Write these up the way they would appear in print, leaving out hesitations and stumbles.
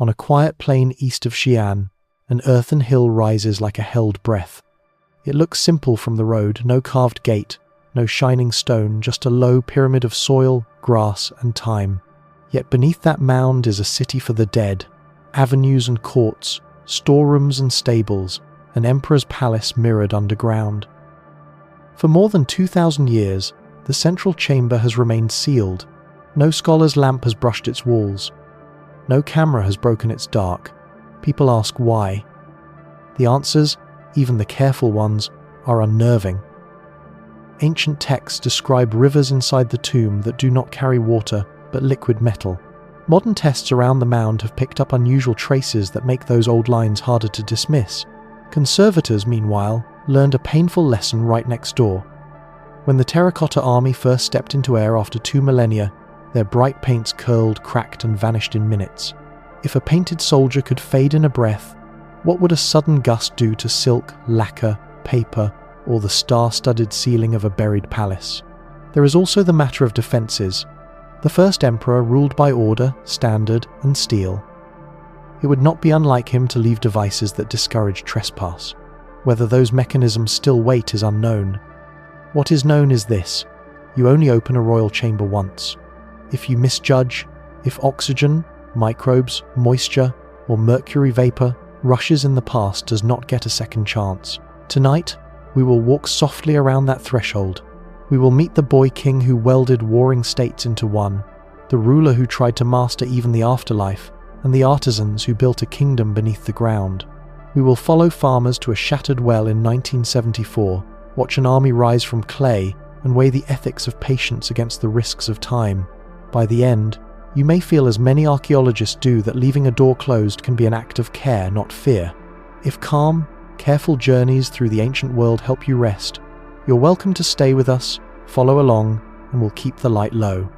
On a quiet plain east of Xi'an, an earthen hill rises like a held breath. It looks simple from the road, no carved gate, no shining stone, just a low pyramid of soil, grass, and time. Yet beneath that mound is a city for the dead, avenues and courts, storerooms and stables, an emperor's palace mirrored underground. For more than 2,000 years, the central chamber has remained sealed. No scholar's lamp has brushed its walls. No camera has broken its dark. People ask why. The answers, even the careful ones, are unnerving. Ancient texts describe rivers inside the tomb that do not carry water, but liquid metal. Modern tests around the mound have picked up unusual traces that make those old lines harder to dismiss. Conservators, meanwhile, learned a painful lesson right next door. When the Terracotta Army first stepped into air after 2 millennia, their bright paints curled, cracked, and vanished in minutes. If a painted soldier could fade in a breath, what would a sudden gust do to silk, lacquer, paper, or the star-studded ceiling of a buried palace? There is also the matter of defences. The first emperor ruled by order, standard, and steel. It would not be unlike him to leave devices that discourage trespass. Whether those mechanisms still wait is unknown. What is known is this: you only open a royal chamber once. If you misjudge, if oxygen, microbes, moisture, or mercury vapor rushes in the past does not get a second chance. Tonight, we will walk softly around that threshold. We will meet the boy king who welded warring states into one, the ruler who tried to master even the afterlife, and the artisans who built a kingdom beneath the ground. We will follow farmers to a shattered well in 1974, watch an army rise from clay, and weigh the ethics of patience against the risks of time. By the end, you may feel as many archaeologists do that leaving a door closed can be an act of care, not fear. If calm, careful journeys through the ancient world help you rest, you're welcome to stay with us, follow along, and we'll keep the light low.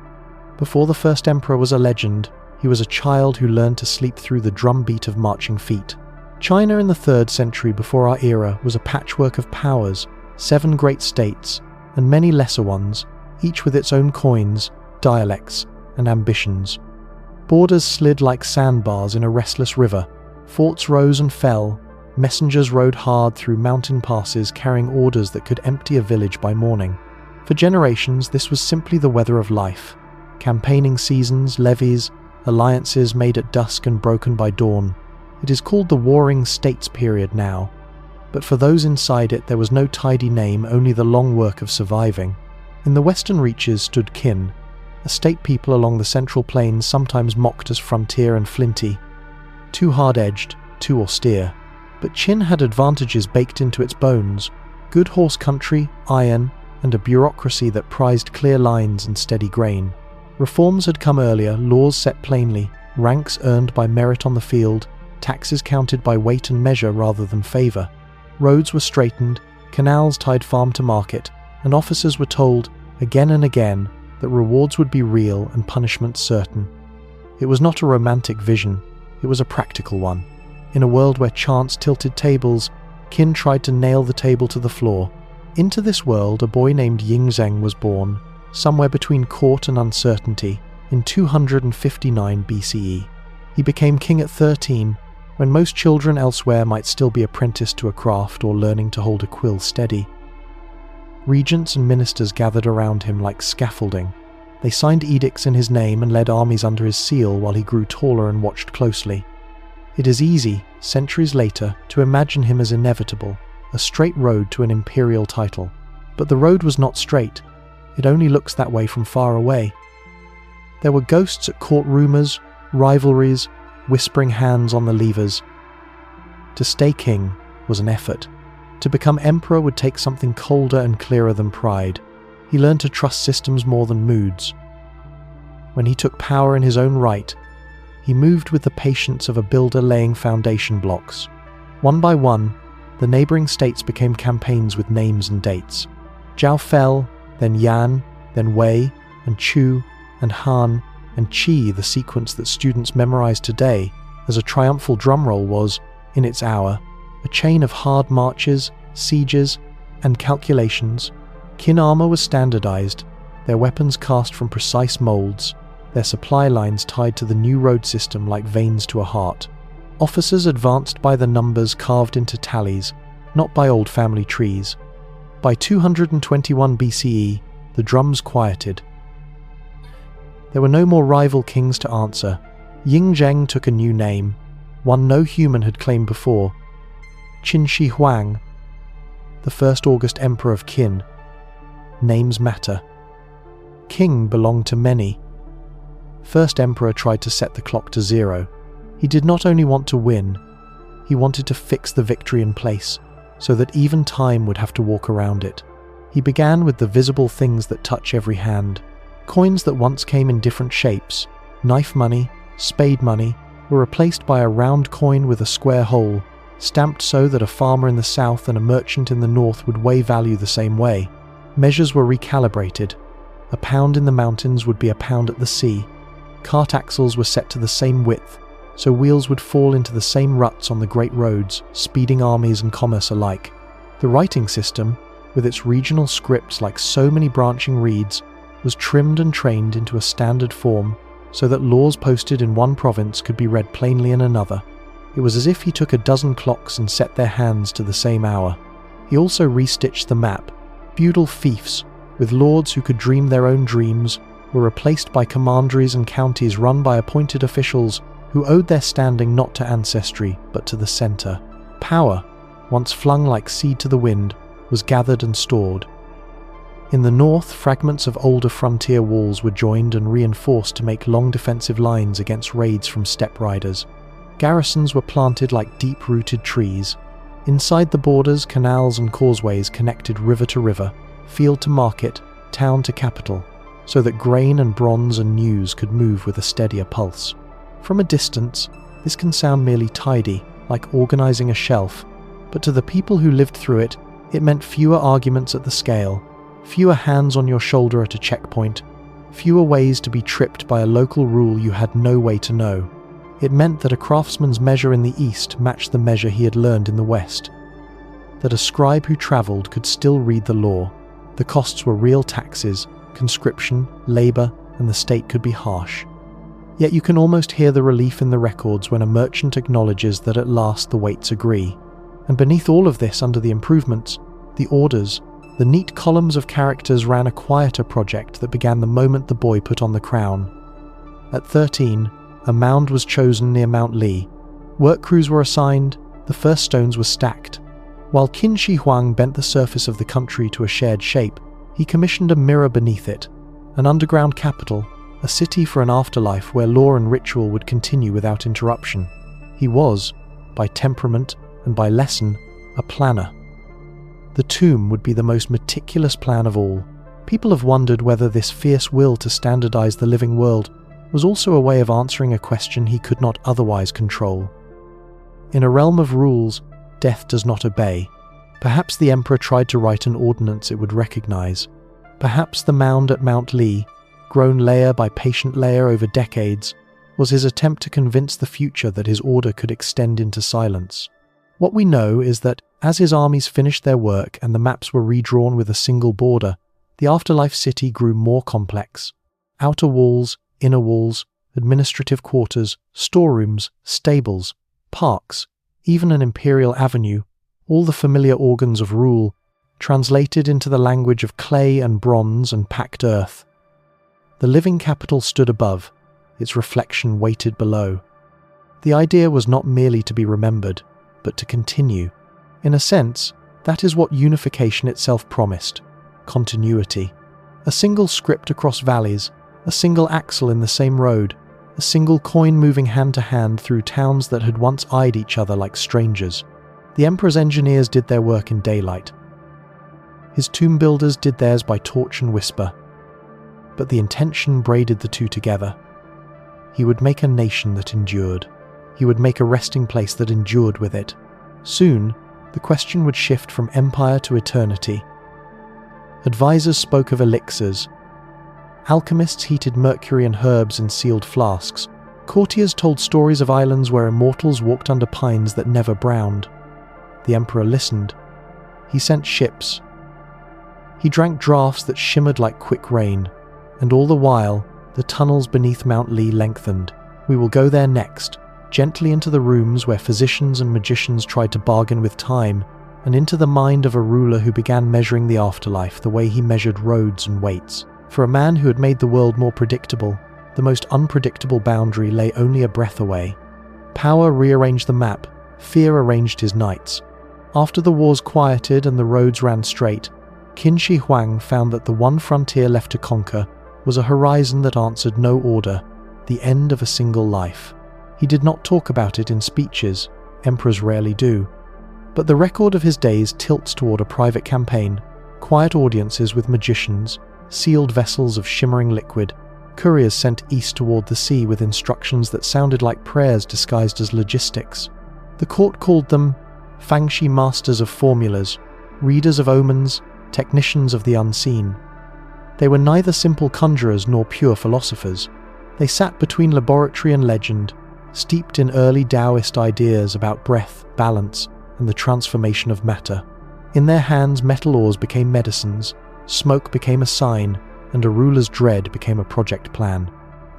Before the first emperor was a legend, he was a child who learned to sleep through the drumbeat of marching feet. China in the 3rd century before our era was a patchwork of powers, 7 great states, and many lesser ones, each with its own coins, dialects, and ambitions. Borders slid like sandbars in a restless river. Forts rose and fell. Messengers rode hard through mountain passes carrying orders that could empty a village by morning. For generations, this was simply the weather of life. Campaigning seasons, levies, alliances made at dusk and broken by dawn. It is called the Warring States period now. But for those inside it, there was no tidy name, only the long work of surviving. In the western reaches stood Qin, a state people along the central plains sometimes mocked as frontier and flinty. Too hard-edged, too austere. But Qin had advantages baked into its bones: good horse country, iron, and a bureaucracy that prized clear lines and steady grain. Reforms had come earlier, laws set plainly, ranks earned by merit on the field, taxes counted by weight and measure rather than favour. Roads were straightened, canals tied farm to market, and officers were told, again and again, that rewards would be real and punishment certain. It was not a romantic vision, it was a practical one. In a world where chance tilted tables, Qin tried to nail the table to the floor. Into this world, a boy named Yingzheng was born, somewhere between court and uncertainty, in 259 BCE. He became king at 13, when most children elsewhere might still be apprenticed to a craft or learning to hold a quill steady. Regents and ministers gathered around him like scaffolding. They signed edicts in his name and led armies under his seal while he grew taller and watched closely. It is easy, centuries later, to imagine him as inevitable, a straight road to an imperial title. But the road was not straight. It only looks that way from far away. There were ghosts at court rumours, rivalries, whispering hands on the levers. To stay king was an effort. To become emperor would take something colder and clearer than pride. He learned to trust systems more than moods. When he took power in his own right, he moved with the patience of a builder laying foundation blocks. One by one, the neighbouring states became campaigns with names and dates. Zhao fell, then Yan, then Wei, and Chu, and Han, and Qi, the sequence that students memorize today as a triumphal drumroll was, in its hour, a chain of hard marches, sieges, and calculations. Qin armor was standardized, their weapons cast from precise molds, their supply lines tied to the new road system like veins to a heart. Officers advanced by the numbers carved into tallies, not by old family trees. By 221 BCE, the drums quieted. There were no more rival kings to answer. Ying Zheng took a new name, one no human had claimed before. Qin Shi Huang, the first August emperor of Qin. Names matter. King belonged to many. First emperor tried to set the clock to 0. He did not only want to win, he wanted to fix the victory in place, so that even time would have to walk around it. He began with the visible things that touch every hand. Coins that once came in different shapes, knife money, spade money, were replaced by a round coin with a square hole, stamped so that a farmer in the south and a merchant in the north would weigh value the same way. Measures were recalibrated. A pound in the mountains would be a pound at the sea. Cart axles were set to the same width, so wheels would fall into the same ruts on the great roads, speeding armies and commerce alike. The writing system, with its regional scripts like so many branching reeds, was trimmed and trained into a standard form so that laws posted in one province could be read plainly in another. It was as if he took a dozen clocks and set their hands to the same hour. He also restitched the map. Feudal fiefs, with lords who could dream their own dreams, were replaced by commanderies and counties run by appointed officials who owed their standing not to ancestry, but to the centre. Power, once flung like seed to the wind, was gathered and stored. In the north, fragments of older frontier walls were joined and reinforced to make long defensive lines against raids from steppe riders. Garrisons were planted like deep-rooted trees. Inside the borders, canals and causeways connected river to river, field to market, town to capital, so that grain and bronze and news could move with a steadier pulse. From a distance, this can sound merely tidy, like organizing a shelf, but to the people who lived through it, it meant fewer arguments at the scale, fewer hands on your shoulder at a checkpoint, fewer ways to be tripped by a local rule you had no way to know. It meant that a craftsman's measure in the east matched the measure he had learned in the west, that a scribe who travelled could still read the law. The costs were real taxes, conscription, labour, and the state could be harsh. Yet you can almost hear the relief in the records when a merchant acknowledges that at last the weights agree. And beneath all of this, under the improvements, the orders, the neat columns of characters ran a quieter project that began the moment the boy put on the crown. At 13, a mound was chosen near Mount Li. Work crews were assigned, the first stones were stacked. While Qin Shi Huang bent the surface of the country to a shared shape, he commissioned a mirror beneath it, an underground capital, a city for an afterlife where law and ritual would continue without interruption. He was, by temperament and by lesson, a planner. The tomb would be the most meticulous plan of all. People have wondered whether this fierce will to standardize the living world was also a way of answering a question he could not otherwise control. In a realm of rules, death does not obey. Perhaps the emperor tried to write an ordinance it would recognize. Perhaps the mound at Mount Li, grown layer by patient layer over decades, was his attempt to convince the future that his order could extend into silence. What we know is that, as his armies finished their work and the maps were redrawn with a single border, the afterlife city grew more complex. Outer walls, inner walls, administrative quarters, storerooms, stables, parks, even an imperial avenue, all the familiar organs of rule, translated into the language of clay and bronze and packed earth. The living capital stood above, its reflection waited below. The idea was not merely to be remembered, but to continue. In a sense, that is what unification itself promised: continuity. A single script across valleys, a single axle in the same road, a single coin moving hand to hand through towns that had once eyed each other like strangers. The emperor's engineers did their work in daylight. His tomb builders did theirs by torch and whisper. But the intention braided the two together. He would make a nation that endured. He would make a resting place that endured with it. Soon, the question would shift from empire to eternity. Advisors spoke of elixirs. Alchemists heated mercury and herbs in sealed flasks. Courtiers told stories of islands where immortals walked under pines that never browned. The emperor listened. He sent ships. He drank draughts that shimmered like quick rain, and all the while, The tunnels beneath Mount Li lengthened. We will go there next, gently into the rooms where physicians and magicians tried to bargain with time, and into the mind of a ruler who began measuring the afterlife the way he measured roads and weights. For a man who had made the world more predictable, the most unpredictable boundary lay only a breath away. Power rearranged the map, fear arranged his knights. After the wars quieted and the roads ran straight, Qin Shi Huang found that the one frontier left to conquer was a horizon that answered no order, the end of a single life. He did not talk about it in speeches, emperors rarely do, but the record of his days tilts toward a private campaign, quiet audiences with magicians, sealed vessels of shimmering liquid, couriers sent east toward the sea with instructions that sounded like prayers disguised as logistics. The court called them Fangxi masters of formulas, readers of omens, technicians of the unseen. They were neither simple conjurers nor pure philosophers. They sat between laboratory and legend, steeped in early Taoist ideas about breath, balance, and the transformation of matter. In their hands, metal ores became medicines, smoke became a sign, and a ruler's dread became a project plan.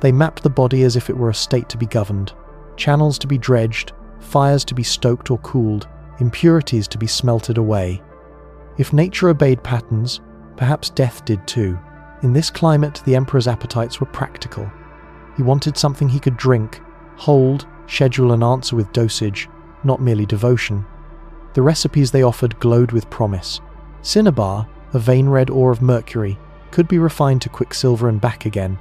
They mapped the body as if it were a state to be governed, channels to be dredged, fires to be stoked or cooled, impurities to be smelted away. If nature obeyed patterns, perhaps death did too. In this climate, the emperor's appetites were practical. He wanted something he could drink, hold, schedule and answer with dosage, not merely devotion. The recipes they offered glowed with promise. Cinnabar, a vein red ore of mercury, could be refined to quicksilver and back again,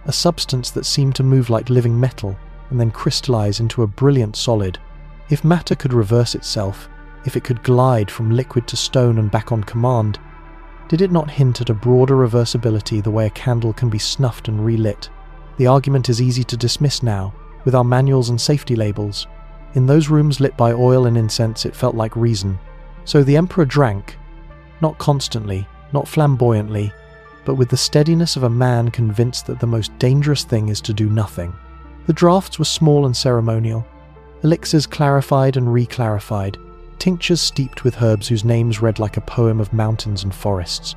a substance that seemed to move like living metal and then crystallize into a brilliant solid. If matter could reverse itself, if it could glide from liquid to stone and back on command, did it not hint at a broader reversibility the way a candle can be snuffed and relit? The argument is easy to dismiss now, with our manuals and safety labels. In those rooms lit by oil and incense, it felt like reason. So the emperor drank, not constantly, not flamboyantly, but with the steadiness of a man convinced that the most dangerous thing is to do nothing. The draughts were small and ceremonial. Elixirs clarified and reclarified, tinctures steeped with herbs whose names read like a poem of mountains and forests.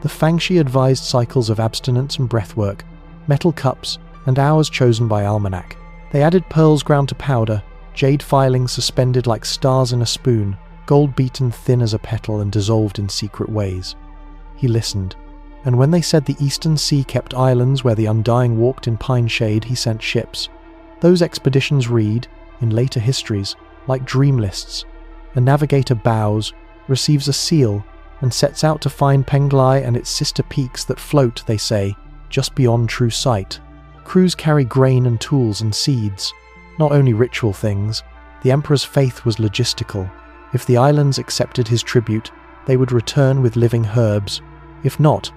The Fangxi advised cycles of abstinence and breathwork, metal cups, and hours chosen by almanac. They added pearls ground to powder, jade filings suspended like stars in a spoon, gold beaten thin as a petal and dissolved in secret ways. He listened, and when they said the eastern sea kept islands where the undying walked in pine shade, he sent ships. Those expeditions read, in later histories, like dream lists. A navigator bows, receives a seal, and sets out to find Penglai and its sister peaks that float, they say, just beyond true sight. Crews carry grain and tools and seeds, not only ritual things. The emperor's faith was logistical. If the islands accepted his tribute, they would return with living herbs. If not,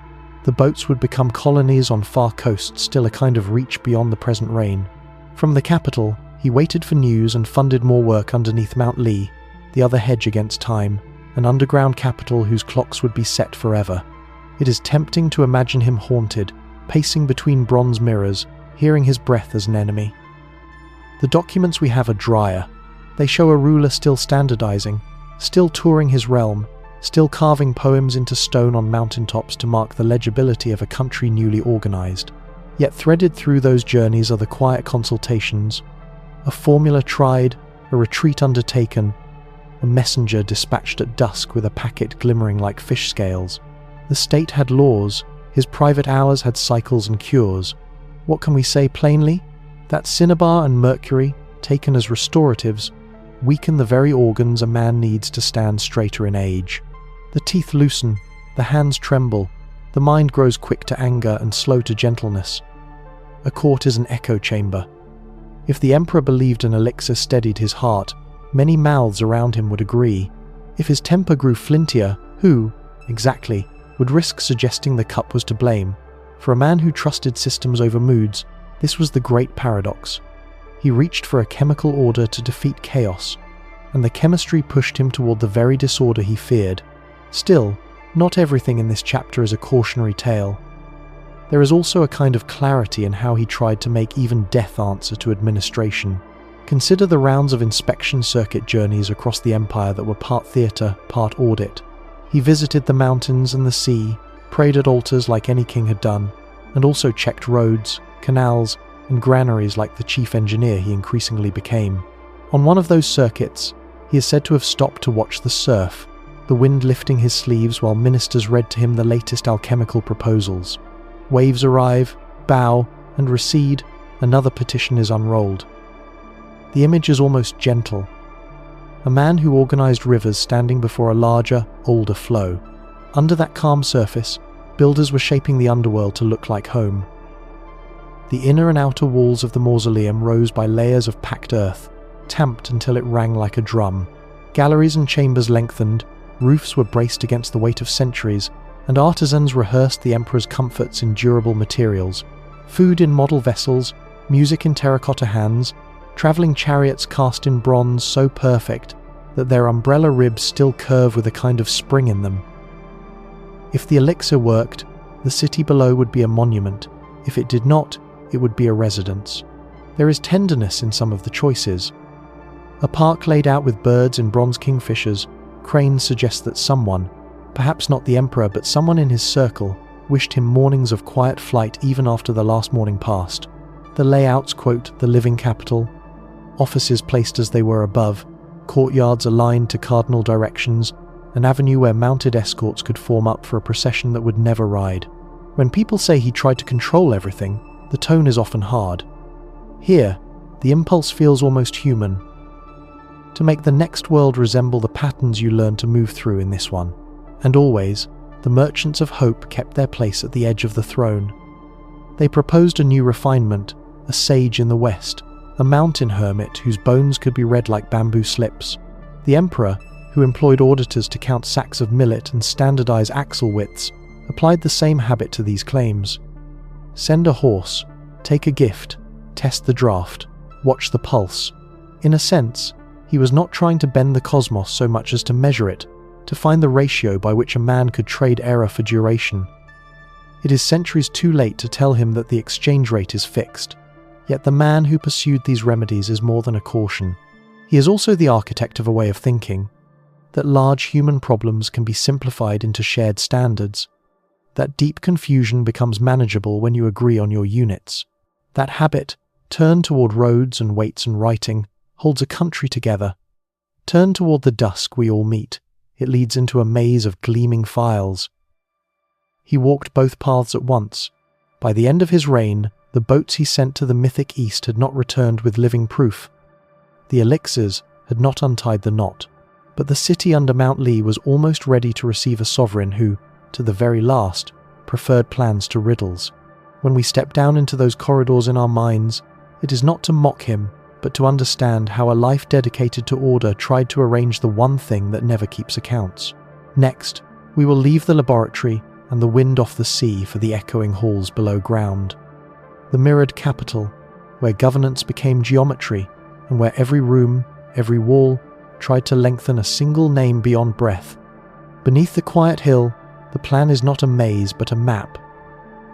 the boats would become colonies on far coasts, still a kind of reach beyond the present reign. From the capital, he waited for news and funded more work underneath Mount Li, the other hedge against time, an underground capital whose clocks would be set forever. It is tempting to imagine him haunted, pacing between bronze mirrors, hearing his breath as an enemy. The documents we have are drier. They show a ruler still standardizing, still touring his realm, still carving poems into stone on mountaintops to mark the legibility of a country newly organized. Yet threaded through those journeys are the quiet consultations, a formula tried, a retreat undertaken, a messenger dispatched at dusk with a packet glimmering like fish scales. The state had laws, his private hours had cycles and cures. What can we say plainly? That cinnabar and mercury, taken as restoratives, weaken the very organs a man needs to stand straighter in age. The teeth loosen, the hands tremble, the mind grows quick to anger and slow to gentleness. A court is an echo chamber. If the emperor believed an elixir steadied his heart, many mouths around him would agree. If his temper grew flintier, who, exactly, would risk suggesting the cup was to blame? For a man who trusted systems over moods, this was the great paradox. He reached for a chemical order to defeat chaos, and the chemistry pushed him toward the very disorder he feared. Still, not everything in this chapter is a cautionary tale. There is also a kind of clarity in how he tried to make even death answer to administration. Consider the rounds of inspection circuit journeys across the empire that were part theatre, part audit. He visited the mountains and the sea, prayed at altars like any king had done, and also checked roads, canals, and granaries like the chief engineer he increasingly became. On one of those circuits, he is said to have stopped to watch the surf, the wind lifting his sleeves while ministers read to him the latest alchemical proposals. Waves arrive, bow, and recede, another petition is unrolled. The image is almost gentle. A man who organized rivers standing before a larger, older flow. Under that calm surface, builders were shaping the underworld to look like home. The inner and outer walls of the mausoleum rose by layers of packed earth, tamped until it rang like a drum. Galleries and chambers lengthened, roofs were braced against the weight of centuries, and artisans rehearsed the emperor's comforts in durable materials. Food in model vessels, music in terracotta hands, travelling chariots cast in bronze so perfect that their umbrella ribs still curve with a kind of spring in them. If the elixir worked, the city below would be a monument. If it did not, it would be a residence. There is tenderness in some of the choices. A park laid out with birds and bronze kingfishers, cranes suggest that someone, perhaps not the emperor but someone in his circle, wished him mornings of quiet flight even after the last morning passed. The layouts quote the living capital, offices placed as they were above, courtyards aligned to cardinal directions, an avenue where mounted escorts could form up for a procession that would never ride. When people say he tried to control everything, the tone is often hard. Here, the impulse feels almost human. To make the next world resemble the patterns you learn to move through in this one. And always, the merchants of hope kept their place at the edge of the throne. They proposed a new refinement, a sage in the west, a mountain hermit whose bones could be read like bamboo slips. The emperor, who employed auditors to count sacks of millet and standardize axle widths, applied the same habit to these claims. Send a horse, take a gift, test the draft, watch the pulse. In a sense, he was not trying to bend the cosmos so much as to measure it, to find the ratio by which a man could trade error for duration. It is centuries too late to tell him that the exchange rate is fixed. Yet the man who pursued these remedies is more than a caution. He is also the architect of a way of thinking, that large human problems can be simplified into shared standards, that deep confusion becomes manageable when you agree on your units. That habit, turned toward roads and weights and writing, holds a country together. Turn toward the dusk we all meet. It leads into a maze of gleaming files. He walked both paths at once. By the end of his reign, the boats he sent to the mythic east had not returned with living proof. The elixirs had not untied the knot. But the city under Mount Li was almost ready to receive a sovereign who, to the very last, preferred plans to riddles. When we step down into those corridors in our minds, it is not to mock him, but to understand how a life dedicated to order tried to arrange the one thing that never keeps accounts. Next, we will leave the laboratory and the wind off the sea for the echoing halls below ground. The mirrored capital, where governance became geometry, and where every room, every wall, tried to lengthen a single name beyond breath. Beneath the quiet hill, the plan is not a maze but a map.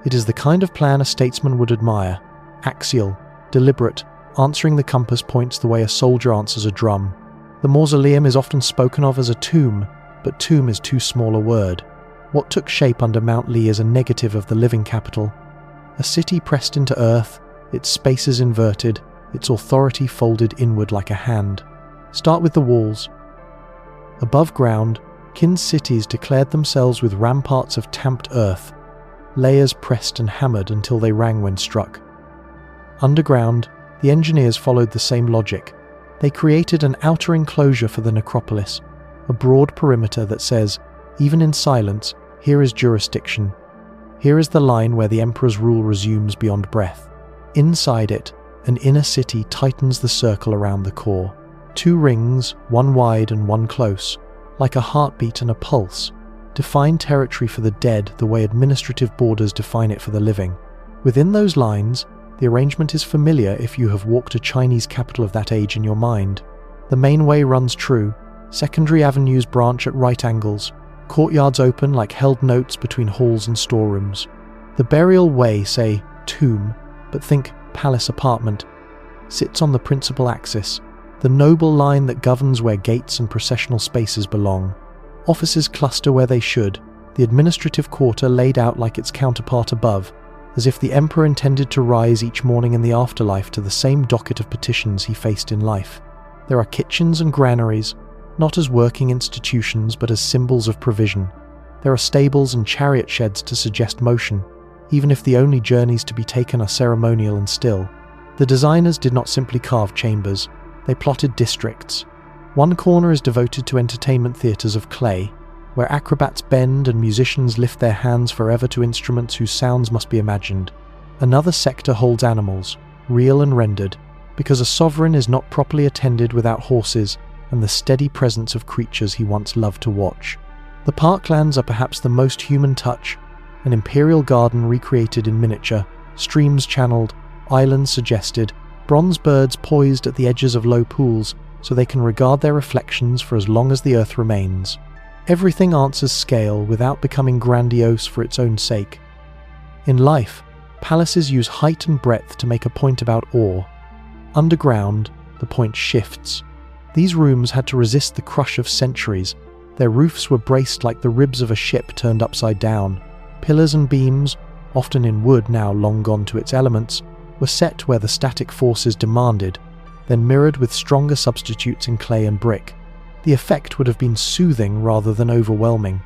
It is the kind of plan a statesman would admire, axial, deliberate, answering the compass points the way a soldier answers a drum. The mausoleum is often spoken of as a tomb, but tomb is too small a word. What took shape under Mount Li is a negative of the living capital. A city pressed into earth, its spaces inverted, its authority folded inward like a hand. Start with the walls. Above ground, Qin's cities declared themselves with ramparts of tamped earth, layers pressed and hammered until they rang when struck. Underground, the engineers followed the same logic. They created an outer enclosure for the necropolis, a broad perimeter that says, even in silence, here is jurisdiction. Here is the line where the emperor's rule resumes beyond breath. Inside it, an inner city tightens the circle around the core. 2 rings, one wide and one close, like a heartbeat and a pulse, define territory for the dead the way administrative borders define it for the living. Within those lines, the arrangement is familiar if you have walked a Chinese capital of that age in your mind. The main way runs true, secondary avenues branch at right angles, courtyards open like held notes between halls and storerooms. The burial way, say, tomb, but think palace apartment, sits on the principal axis, the noble line that governs where gates and processional spaces belong. Offices cluster where they should, the administrative quarter laid out like its counterpart above, as if the emperor intended to rise each morning in the afterlife to the same docket of petitions he faced in life. There are kitchens and granaries, not as working institutions but as symbols of provision. There are stables and chariot sheds to suggest motion, even if the only journeys to be taken are ceremonial and still. The designers did not simply carve chambers, they plotted districts. One corner is devoted to entertainment theatres of clay, where acrobats bend and musicians lift their hands forever to instruments whose sounds must be imagined. Another sector holds animals, real and rendered, because a sovereign is not properly attended without horses and the steady presence of creatures he once loved to watch. The parklands are perhaps the most human touch, an imperial garden recreated in miniature, streams channeled, islands suggested, bronze birds poised at the edges of low pools so they can regard their reflections for as long as the earth remains. Everything answers scale without becoming grandiose for its own sake. In life, palaces use height and breadth to make a point about awe. Underground, the point shifts. These rooms had to resist the crush of centuries. Their roofs were braced like the ribs of a ship turned upside down. Pillars and beams, often in wood now long gone to its elements, were set where the static forces demanded, then mirrored with stronger substitutes in clay and brick. The effect would have been soothing rather than overwhelming.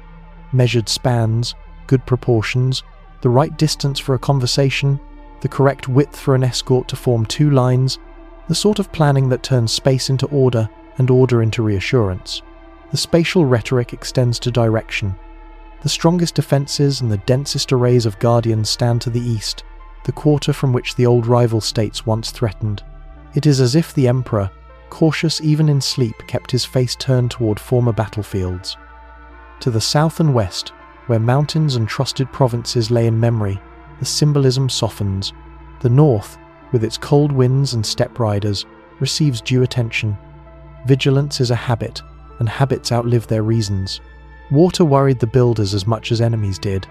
Measured spans, good proportions, the right distance for a conversation, the correct width for an escort to form two lines, the sort of planning that turns space into order and order into reassurance. The spatial rhetoric extends to direction. The strongest defences and the densest arrays of guardians stand to the east, the quarter from which the old rival states once threatened. It is as if the emperor, cautious even in sleep, kept his face turned toward former battlefields. To the south and west, where mountains and trusted provinces lay in memory, the symbolism softens. The north, with its cold winds and steppe riders, receives due attention. Vigilance is a habit, and habits outlive their reasons. Water worried the builders as much as enemies did.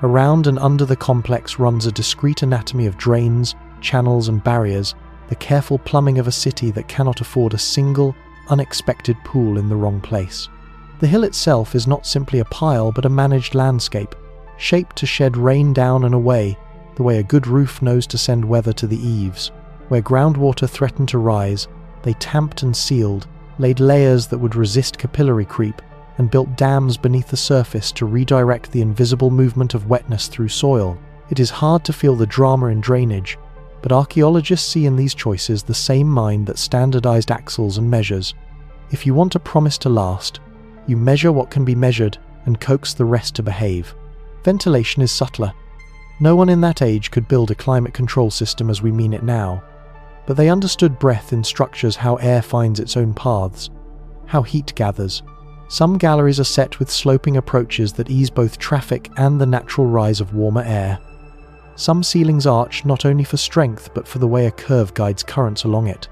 Around and under the complex runs a discrete anatomy of drains, channels and barriers, the careful plumbing of a city that cannot afford a single, unexpected pool in the wrong place. The hill itself is not simply a pile but a managed landscape, shaped to shed rain down and away, the way a good roof knows to send weather to the eaves. Where groundwater threatened to rise, they tamped and sealed, laid layers that would resist capillary creep, and built dams beneath the surface to redirect the invisible movement of wetness through soil. It is hard to feel the drama in drainage, but archaeologists see in these choices the same mind that standardized axles and measures. If you want a promise to last, you measure what can be measured and coax the rest to behave. Ventilation is subtler. No one in that age could build a climate control system as we mean it now, but they understood breath in structures, how air finds its own paths, how heat gathers. Some galleries are set with sloping approaches that ease both traffic and the natural rise of warmer air. Some ceilings arch not only for strength but for the way a curve guides currents along it.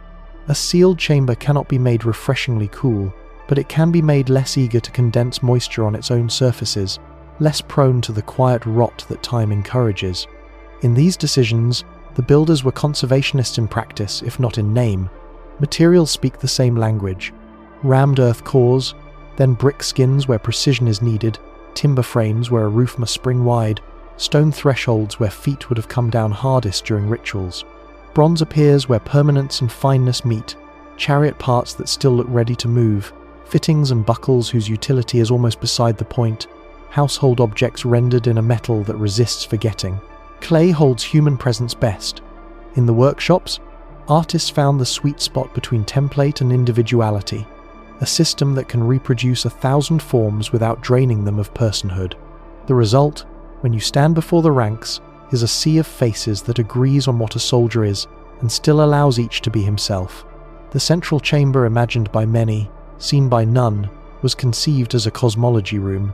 A sealed chamber cannot be made refreshingly cool, but it can be made less eager to condense moisture on its own surfaces, less prone to the quiet rot that time encourages. In these decisions, the builders were conservationists in practice, if not in name. Materials speak the same language. Rammed earth cores, then brick skins where precision is needed, timber frames where a roof must spring wide, stone thresholds where feet would have come down hardest during rituals. Bronze appears where permanence and fineness meet, chariot parts that still look ready to move, fittings and buckles whose utility is almost beside the point, household objects rendered in a metal that resists forgetting. Clay holds human presence best. In the workshops, artists found the sweet spot between template and individuality, a system that can reproduce 1,000 forms without draining them of personhood. The result, when you stand before the ranks, is a sea of faces that agrees on what a soldier is and still allows each to be himself. The central chamber, imagined by many, seen by none, was conceived as a cosmology room.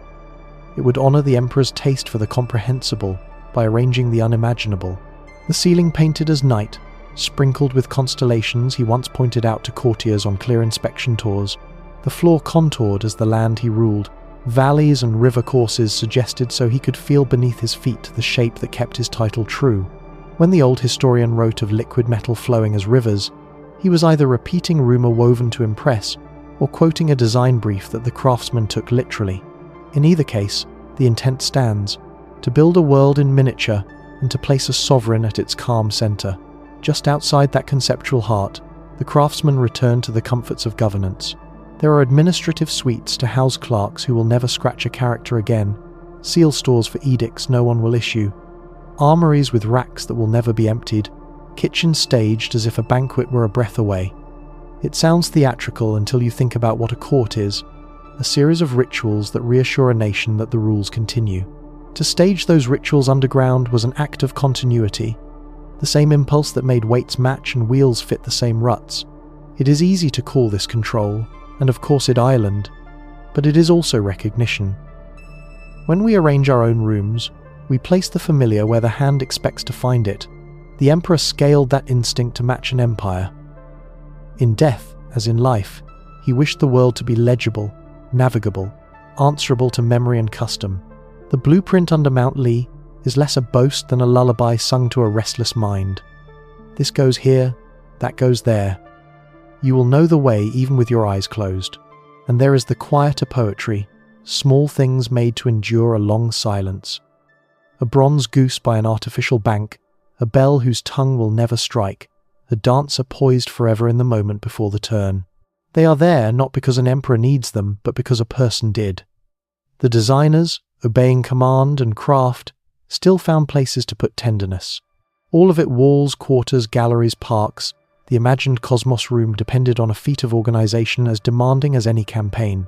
It would honor the emperor's taste for the comprehensible by arranging the unimaginable. The ceiling painted as night, sprinkled with constellations he once pointed out to courtiers on clear inspection tours. The floor contoured as the land he ruled. Valleys and river courses suggested so he could feel beneath his feet the shape that kept his title true. When the old historian wrote of liquid metal flowing as rivers, he was either repeating rumor woven to impress or quoting a design brief that the craftsman took literally. In either case, the intent stands: to build a world in miniature and to place a sovereign at its calm center. Just outside that conceptual heart, the craftsmen return to the comforts of governance. There are administrative suites to house clerks who will never scratch a character again, seal stores for edicts no one will issue, armories with racks that will never be emptied, kitchens staged as if a banquet were a breath away. It sounds theatrical until you think about what a court is, a series of rituals that reassure a nation that the rules continue. To stage those rituals underground was an act of continuity, the same impulse that made weights match and wheels fit the same ruts. It is easy to call this control, and of course it island, but it is also recognition. When we arrange our own rooms, we place the familiar where the hand expects to find it. The Emperor scaled that instinct to match an empire. In death, as in life, he wished the world to be legible, navigable, answerable to memory and custom. The blueprint under Mount Li is less a boast than a lullaby sung to a restless mind. This goes here, that goes there. You will know the way even with your eyes closed. And there is the quieter poetry, small things made to endure a long silence. A bronze goose by an artificial bank, a bell whose tongue will never strike, a dancer poised forever in the moment before the turn. They are there not because an emperor needs them, but because a person did. The designers, obeying command and craft, still found places to put tenderness. All of it walls, quarters, galleries, parks. The imagined Cosmos room depended on a feat of organization as demanding as any campaign.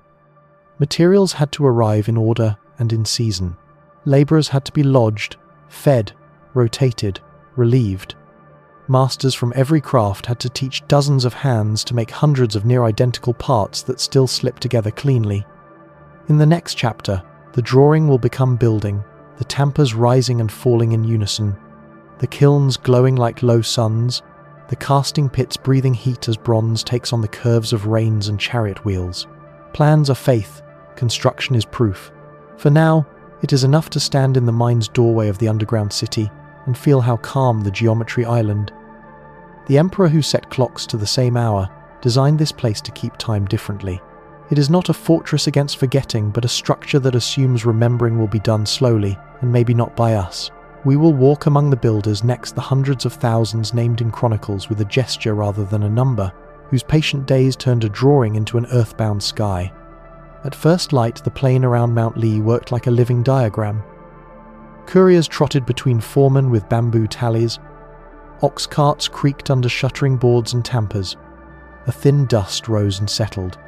Materials had to arrive in order and in season. Laborers had to be lodged, fed, rotated, relieved. Masters from every craft had to teach dozens of hands to make hundreds of near-identical parts that still slip together cleanly. In the next chapter, the drawing will become building, the tampers rising and falling in unison, the kilns glowing like low suns, the casting pits breathing heat as bronze takes on the curves of reins and chariot wheels. Plans are faith, construction is proof. For now, it is enough to stand in the mind's doorway of the underground city and feel how calm the geometry island. The emperor who set clocks to the same hour designed this place to keep time differently. It is not a fortress against forgetting, but a structure that assumes remembering will be done slowly, and maybe not by us. We will walk among the builders next the hundreds of thousands named in chronicles with a gesture rather than a number, whose patient days turned a drawing into an earthbound sky. At first light, the plain around Mount Li worked like a living diagram. Couriers trotted between foremen with bamboo tallies. Ox carts creaked under shuttering boards and tampers. A thin dust rose and settled.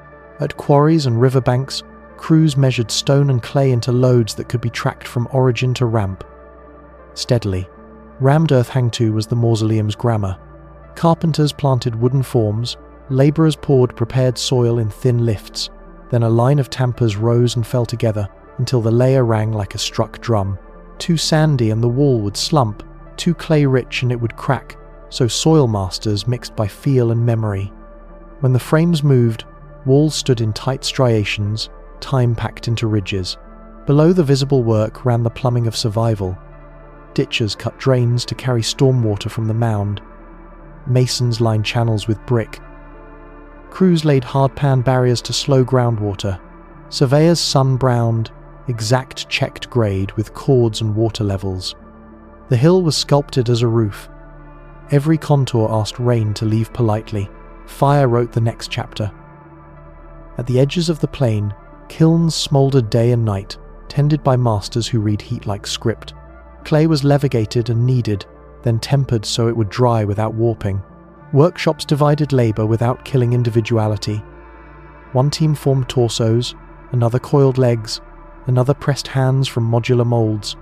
At quarries and riverbanks, crews measured stone and clay into loads that could be tracked from origin to ramp. Steadily, rammed earth hangtu was the mausoleum's grammar. Carpenters planted wooden forms, labourers poured prepared soil in thin lifts, then a line of tampers rose and fell together until the layer rang like a struck drum. Too sandy and the wall would slump, too clay-rich and it would crack, so soil masters mixed by feel and memory. When the frames moved, walls stood in tight striations, time packed into ridges. Below the visible work ran the plumbing of survival. Ditchers cut drains to carry stormwater from the mound. Masons lined channels with brick. Crews laid hard-pan barriers to slow groundwater. Surveyors sun-browned, exact checked grade with chords and water levels. The hill was sculpted as a roof. Every contour asked rain to leave politely. Fire wrote the next chapter. At the edges of the plain, kilns smouldered day and night, tended by masters who read heat like script. Clay was levigated and kneaded, then tempered so it would dry without warping. Workshops divided labour without killing individuality. One team formed torsos, another coiled legs, another pressed hands from modular moulds.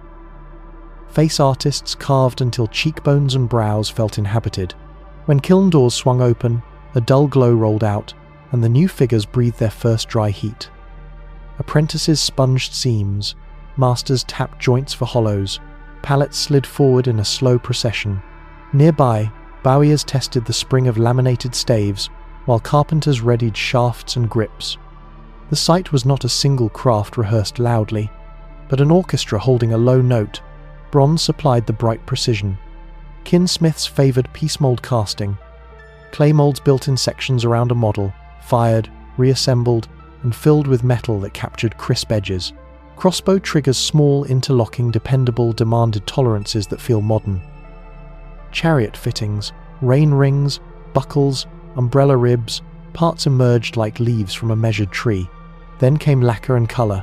Face artists carved until cheekbones and brows felt inhabited. When kiln doors swung open, a dull glow rolled out, and the new figures breathed their first dry heat. Apprentices sponged seams, masters tapped joints for hollows, pallets slid forward in a slow procession. Nearby, bowiers tested the spring of laminated staves, while carpenters readied shafts and grips. The sight was not a single craft rehearsed loudly, but an orchestra holding a low note. Bronze supplied the bright precision. Kinsmiths favoured piece-mould casting. Clay moulds built in sections around a model, fired, reassembled, and filled with metal that captured crisp edges. Crossbow triggers small, interlocking, dependable, demanded tolerances that feel modern. Chariot fittings, rein rings, buckles, umbrella ribs, parts emerged like leaves from a measured tree. Then came lacquer and colour.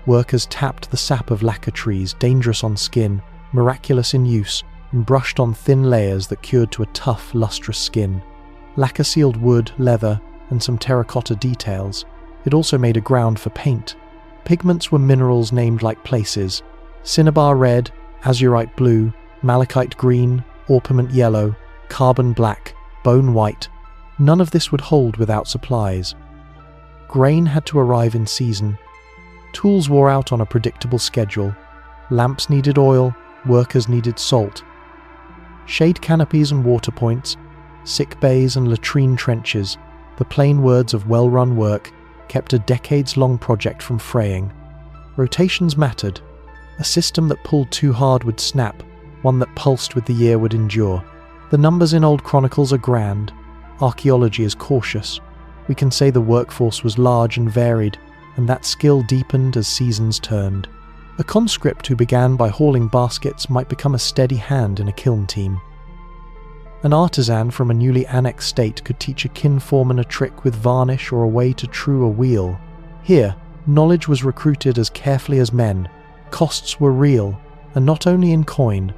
Workers tapped the sap of lacquer trees, dangerous on skin, miraculous in use, and brushed on thin layers that cured to a tough, lustrous skin. Lacquer sealed wood, leather, and some terracotta details. It also made a ground for paint. Pigments were minerals named like places: cinnabar red, azurite blue, malachite green, orpiment yellow, carbon black, bone white. None of this would hold without supplies. Grain had to arrive in season. Tools wore out on a predictable schedule. Lamps needed oil, workers needed salt. Shade canopies and water points, sick bays and latrine trenches, the plain words of well-run work, kept a decades-long project from fraying. Rotations mattered. A system that pulled too hard would snap, one that pulsed with the year would endure. The numbers in old chronicles are grand. Archaeology is cautious. We can say the workforce was large and varied, and that skill deepened as seasons turned. A conscript who began by hauling baskets might become a steady hand in a kiln team. An artisan from a newly annexed state could teach a kin foreman a trick with varnish or a way to true a wheel. Here, knowledge was recruited as carefully as men. Costs were real, and not only in coin.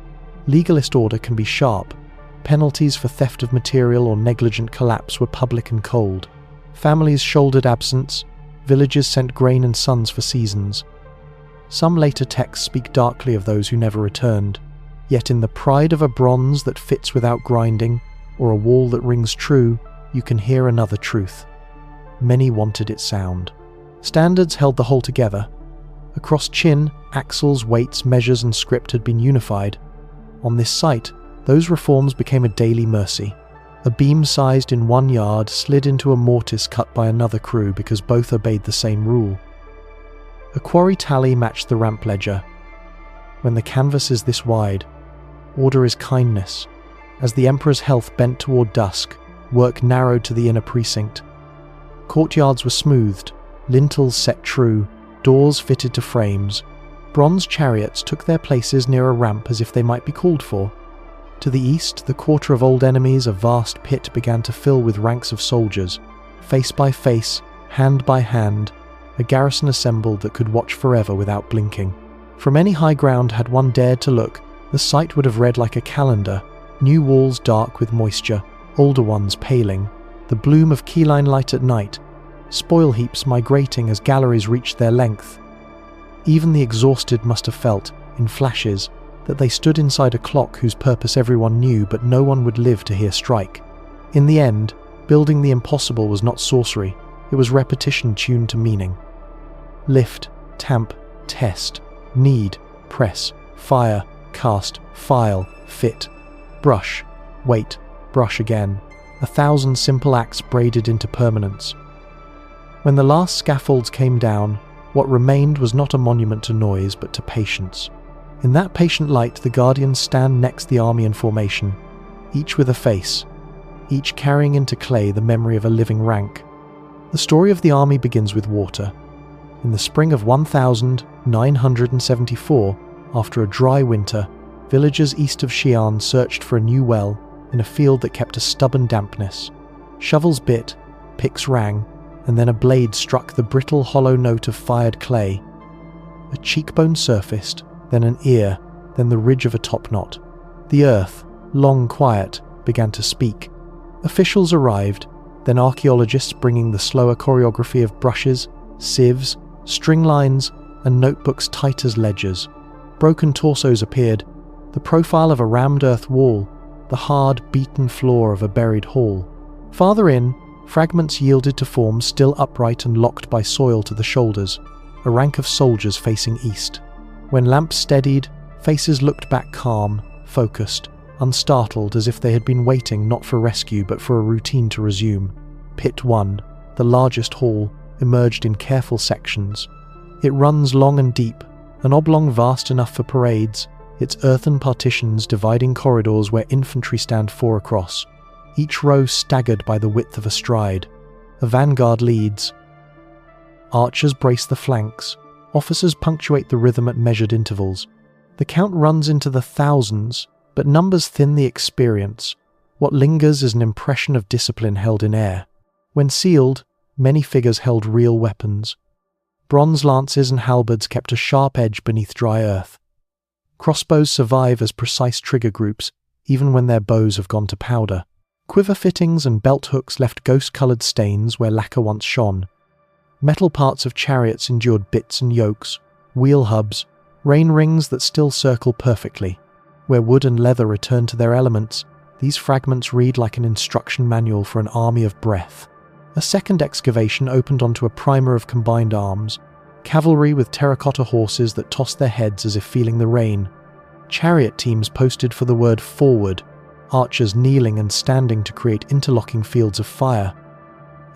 Legalist order can be sharp. Penalties for theft of material or negligent collapse were public and cold. Families shouldered absence. Villages sent grain and sons for seasons. Some later texts speak darkly of those who never returned. Yet in the pride of a bronze that fits without grinding, or a wall that rings true, you can hear another truth. Many wanted it sound. Standards held the whole together. Across Qin, axles, weights, measures, and script had been unified. On this site, those reforms became a daily mercy. A beam sized in 1 yard slid into a mortise cut by another crew because both obeyed the same rule. A quarry tally matched the ramp ledger. When the canvas is this wide, order is kindness. As the emperor's health bent toward dusk, work narrowed to the inner precinct. Courtyards were smoothed, lintels set true, doors fitted to frames. Bronze chariots took their places near a ramp as if they might be called for. To the east, the quarter of old enemies, a vast pit, began to fill with ranks of soldiers. Face by face, hand by hand, a garrison assembled that could watch forever without blinking. From any high ground had one dared to look, the sight would have read like a calendar, new walls dark with moisture, older ones paling, the bloom of keyline light at night, spoil heaps migrating as galleries reached their length. Even the exhausted must have felt, in flashes, that they stood inside a clock whose purpose everyone knew but no one would live to hear strike. In the end, building the impossible was not sorcery, it was repetition tuned to meaning. Lift, tamp, test, knead, press, fire, cast, file, fit, brush, wait, brush again, 1,000 simple acts braided into permanence. When the last scaffolds came down, what remained was not a monument to noise but to patience. In that patient light, the guardians stand next the army in formation, each with a face, each carrying into clay the memory of a living rank. The story of the army begins with water. In the spring of 1974, after a dry winter, villagers east of Xi'an searched for a new well in a field that kept a stubborn dampness. Shovels bit, picks rang, and then a blade struck the brittle, hollow note of fired clay. A cheekbone surfaced, then an ear, then the ridge of a topknot. The earth, long quiet, began to speak. Officials arrived, then archaeologists bringing the slower choreography of brushes, sieves, string lines, and notebooks tight as ledgers. Broken torsos appeared, the profile of a rammed earth wall, the hard, beaten floor of a buried hall. Farther in, fragments yielded to forms still upright and locked by soil to the shoulders, a rank of soldiers facing east. When lamps steadied, faces looked back calm, focused, unstartled, as if they had been waiting not for rescue but for a routine to resume. Pit 1, the largest hall, emerged in careful sections. It runs long and deep, an oblong vast enough for parades, its earthen partitions dividing corridors where infantry stand 4 across, each row staggered by the width of a stride. A vanguard leads. Archers brace the flanks, Officers punctuate the rhythm at measured intervals. The count runs into the thousands, but numbers thin the experience. What lingers is an impression of discipline held in air. When sealed, many figures held real weapons. Bronze lances and halberds kept a sharp edge beneath dry earth. Crossbows survive as precise trigger groups, even when their bows have gone to powder. Quiver fittings and belt hooks left ghost-coloured stains where lacquer once shone. Metal parts of chariots endured bits and yokes, wheel hubs, rein rings that still circle perfectly. Where wood and leather return to their elements, these fragments read like an instruction manual for an army of breath. A second excavation opened onto a primer of combined arms, cavalry with terracotta horses that tossed their heads as if feeling the rain, chariot teams posted for the word forward, archers kneeling and standing to create interlocking fields of fire.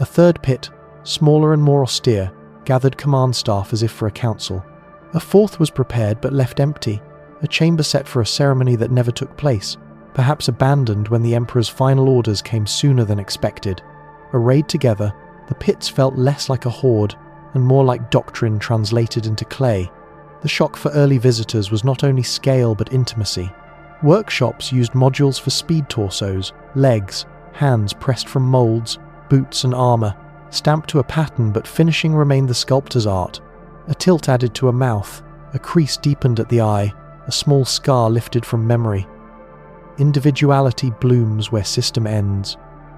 A third pit, smaller and more austere, gathered command staff as if for a council. A fourth was prepared but left empty, a chamber set for a ceremony that never took place, perhaps abandoned when the emperor's final orders came sooner than expected. Arrayed together, the pits felt less like a hoard and more like doctrine translated into clay. The shock for early visitors was not only scale but intimacy. Workshops used modules for speed torsos, legs, hands pressed from molds, boots and armor, stamped to a pattern but finishing remained the sculptor's art. A tilt added to a mouth, a crease deepened at the eye, a small scar lifted from memory. Individuality blooms where system ends.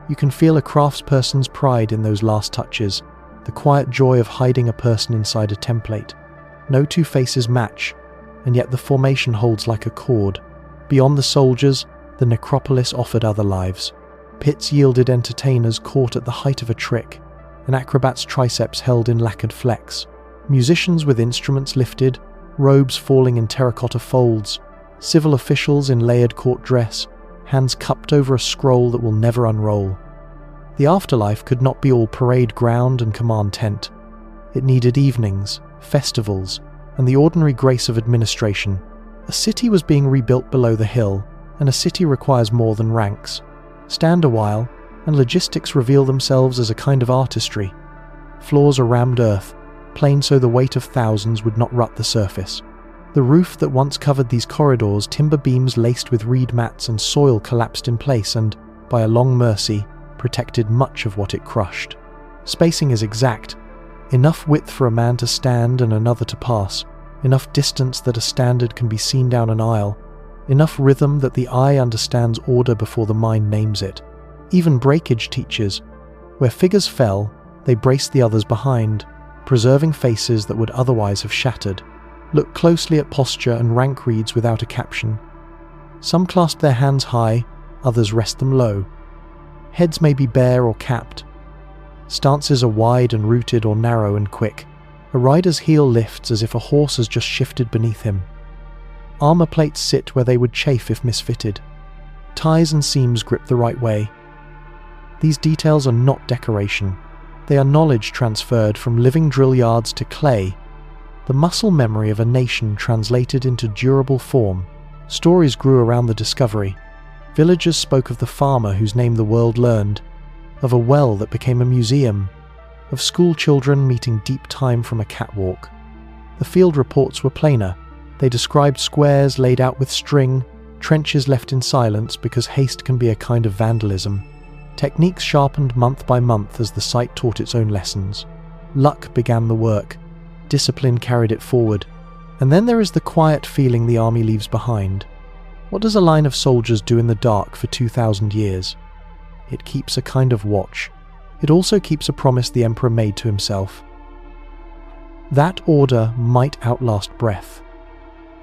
You can feel a craftsperson's pride in those last touches, the quiet joy of hiding a person inside a template. No two faces match, and yet the formation holds like a cord. Beyond the soldiers, the necropolis offered other lives. Pits yielded entertainers caught at the height of a trick, an acrobat's triceps held in lacquered flex, musicians with instruments lifted, robes falling in terracotta folds, civil officials in layered court dress, hands cupped over a scroll that will never unroll. The afterlife could not be all parade ground and command tent. It needed evenings, festivals, and the ordinary grace of administration. A city was being rebuilt below the hill, and a city requires more than ranks. Stand a while, and logistics reveal themselves as a kind of artistry. Floors are rammed earth, planed so the weight of thousands would not rut the surface. The roof that once covered these corridors, timber beams laced with reed mats and soil collapsed in place and, by a long mercy, protected much of what it crushed. Spacing is exact, enough width for a man to stand and another to pass, enough distance that a standard can be seen down an aisle, enough rhythm that the eye understands order before the mind names it. Even breakage teaches. Where figures fell, they braced the others behind, preserving faces that would otherwise have shattered. Look closely at posture and rank reads without a caption. Some clasp their hands high, others rest them low. Heads may be bare or capped. Stances are wide and rooted or narrow and quick. A rider's heel lifts as if a horse has just shifted beneath him. Armor plates sit where they would chafe if misfitted. Ties and seams grip the right way. These details are not decoration. They are knowledge transferred from living drill yards to clay, the muscle memory of a nation translated into durable form. Stories grew around the discovery. Villagers spoke of the farmer whose name the world learned, of a well that became a museum, of school children meeting deep time from a catwalk. The field reports were plainer. They described squares laid out with string, trenches left in silence because haste can be a kind of vandalism. Techniques sharpened month by month as the site taught its own lessons. Luck began the work. Discipline carried it forward. And then there is the quiet feeling the army leaves behind. What does a line of soldiers do in the dark for 2,000 years? It keeps a kind of watch. It also keeps a promise the emperor made to himself. That order might outlast breath.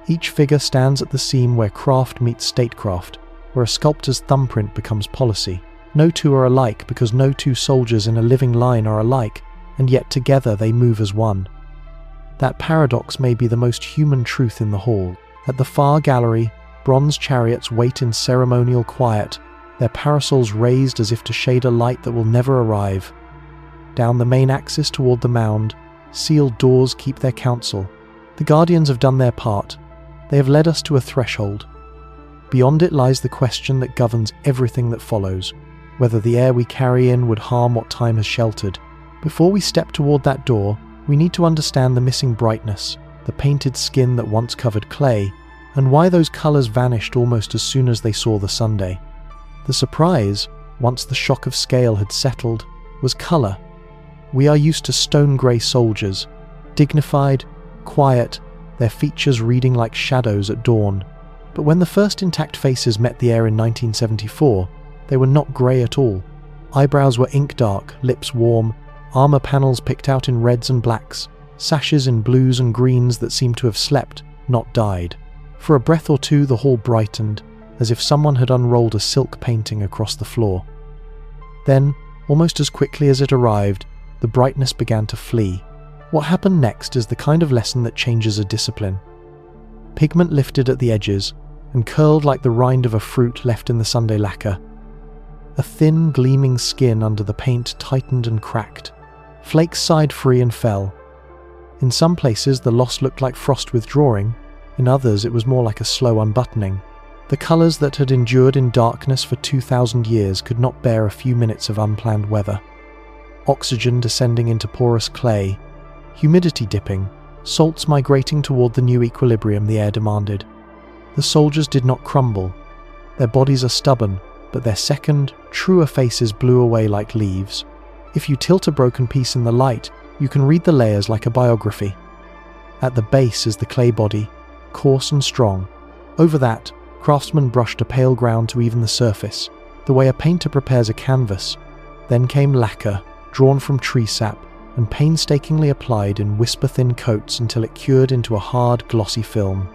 Each figure stands at the seam where craft meets statecraft, where a sculptor's thumbprint becomes policy. No two are alike because no two soldiers in a living line are alike, and yet together they move as one. That paradox may be the most human truth in the hall. At the far gallery, bronze chariots wait in ceremonial quiet, their parasols raised as if to shade a light that will never arrive. Down the main axis toward the mound, sealed doors keep their counsel. The guardians have done their part. They have led us to a threshold. Beyond it lies the question that governs everything that follows, whether the air we carry in would harm what time has sheltered. Before we step toward that door, We need to understand the missing brightness, the painted skin that once covered clay, and why those colors vanished almost as soon as they saw the Sunday. The surprise, once the shock of scale had settled, was color. We are used to stone-grey soldiers, dignified, quiet, their features reading like shadows at dawn. But when the first intact faces met the air in 1974, they were not grey at all. Eyebrows were ink-dark, lips warm, armor panels picked out in reds and blacks, sashes in blues and greens that seemed to have slept, not died. For a breath or two the hall brightened, as if someone had unrolled a silk painting across the floor. Then, almost as quickly as it arrived, the brightness began to flee. What happened next is the kind of lesson that changes a discipline. Pigment lifted at the edges, and curled like the rind of a fruit left in the Sunday lacquer. A thin, gleaming skin under the paint tightened and cracked. Flakes sighed free and fell. In some places the loss looked like frost withdrawing, in others it was more like a slow unbuttoning. The colours that had endured in darkness for 2,000 years could not bear a few minutes of unplanned weather. Oxygen descending into porous clay, humidity dipping, salts migrating toward the new equilibrium the air demanded. The soldiers did not crumble. Their bodies are stubborn, but their second, truer faces blew away like leaves. If you tilt a broken piece in the light, you can read the layers like a biography. At the base is the clay body, coarse and strong. Over that, craftsmen brushed a pale ground to even the surface, the way a painter prepares a canvas. Then came lacquer, drawn from tree sap, and painstakingly applied in whisper-thin coats until it cured into a hard, glossy film.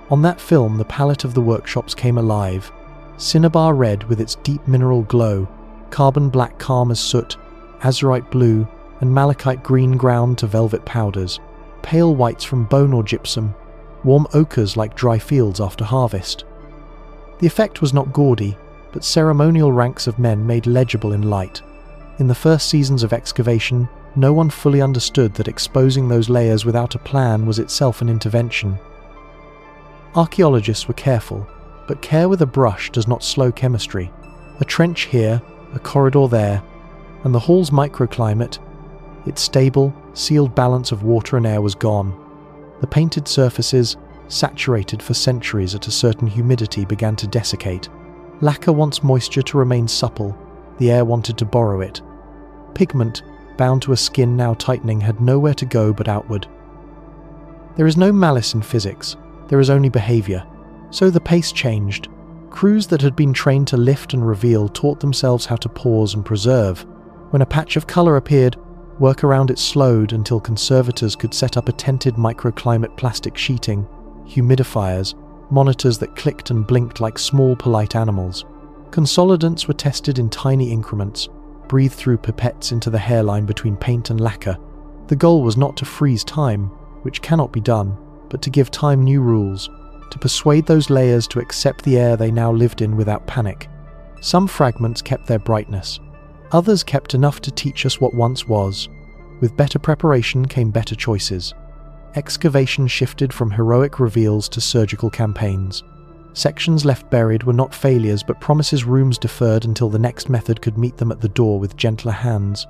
On that film, the palette of the workshops came alive. Cinnabar red with its deep mineral glow, carbon black calm as soot, azurite blue, and malachite green ground to velvet powders, pale whites from bone or gypsum, warm ochres like dry fields after harvest. The effect was not gaudy, but ceremonial ranks of men made legible in light. In the first seasons of excavation, no one fully understood that exposing those layers without a plan was itself an intervention. Archaeologists were careful, but care with a brush does not slow chemistry. A trench here, a corridor there, and the hall's microclimate, its stable, sealed balance of water and air was gone. The painted surfaces, saturated for centuries at a certain humidity, began to desiccate. Lacquer wants moisture to remain supple, the air wanted to borrow it. Pigment, bound to a skin now tightening, had nowhere to go but outward. There is no malice in physics, there is only behavior. So the pace changed. Crews that had been trained to lift and reveal taught themselves how to pause and preserve. When a patch of colour appeared, work around it slowed until conservators could set up a tented microclimate plastic sheeting, humidifiers, monitors that clicked and blinked like small polite animals. Consolidants were tested in tiny increments, breathed through pipettes into the hairline between paint and lacquer. The goal was not to freeze time, which cannot be done, but to give time new rules, to persuade those layers to accept the air they now lived in without panic. Some fragments kept their brightness. Others kept enough to teach us what once was. With better preparation came better choices. Excavation shifted from heroic reveals to surgical campaigns. Sections left buried were not failures but promises, rooms deferred until the next method could meet them at the door with gentler hands.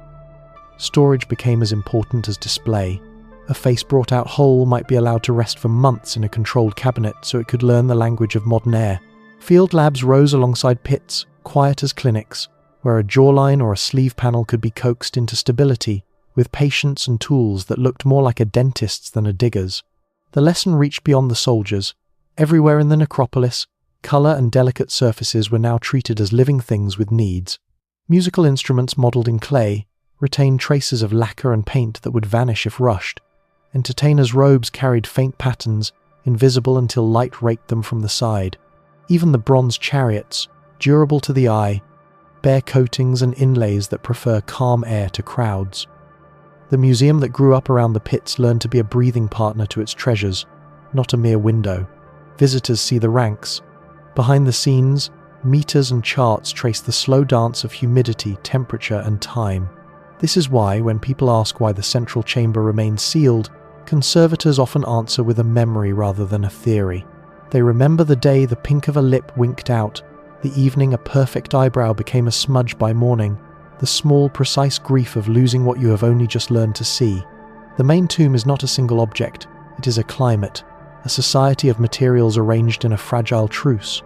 Storage became as important as display. A face brought out whole might be allowed to rest for months in a controlled cabinet so it could learn the language of modern air. Field labs rose alongside pits, quiet as clinics, where a jawline or a sleeve panel could be coaxed into stability, with patience and tools that looked more like a dentist's than a digger's. The lesson reached beyond the soldiers. Everywhere in the necropolis, colour and delicate surfaces were now treated as living things with needs. Musical instruments modelled in clay retained traces of lacquer and paint that would vanish if rushed. Entertainers' robes carried faint patterns, invisible until light raked them from the side. Even the bronze chariots, durable to the eye, bear coatings and inlays that prefer calm air to crowds. The museum that grew up around the pits learned to be a breathing partner to its treasures, not a mere window. Visitors see the ranks. Behind the scenes, meters and charts trace the slow dance of humidity, temperature, and time. This is why, when people ask why the central chamber remains sealed, conservators often answer with a memory rather than a theory. They remember the day the pink of a lip winked out, the evening a perfect eyebrow became a smudge by morning, the small, precise grief of losing what you have only just learned to see. The main tomb is not a single object, it is a climate, a society of materials arranged in a fragile truce.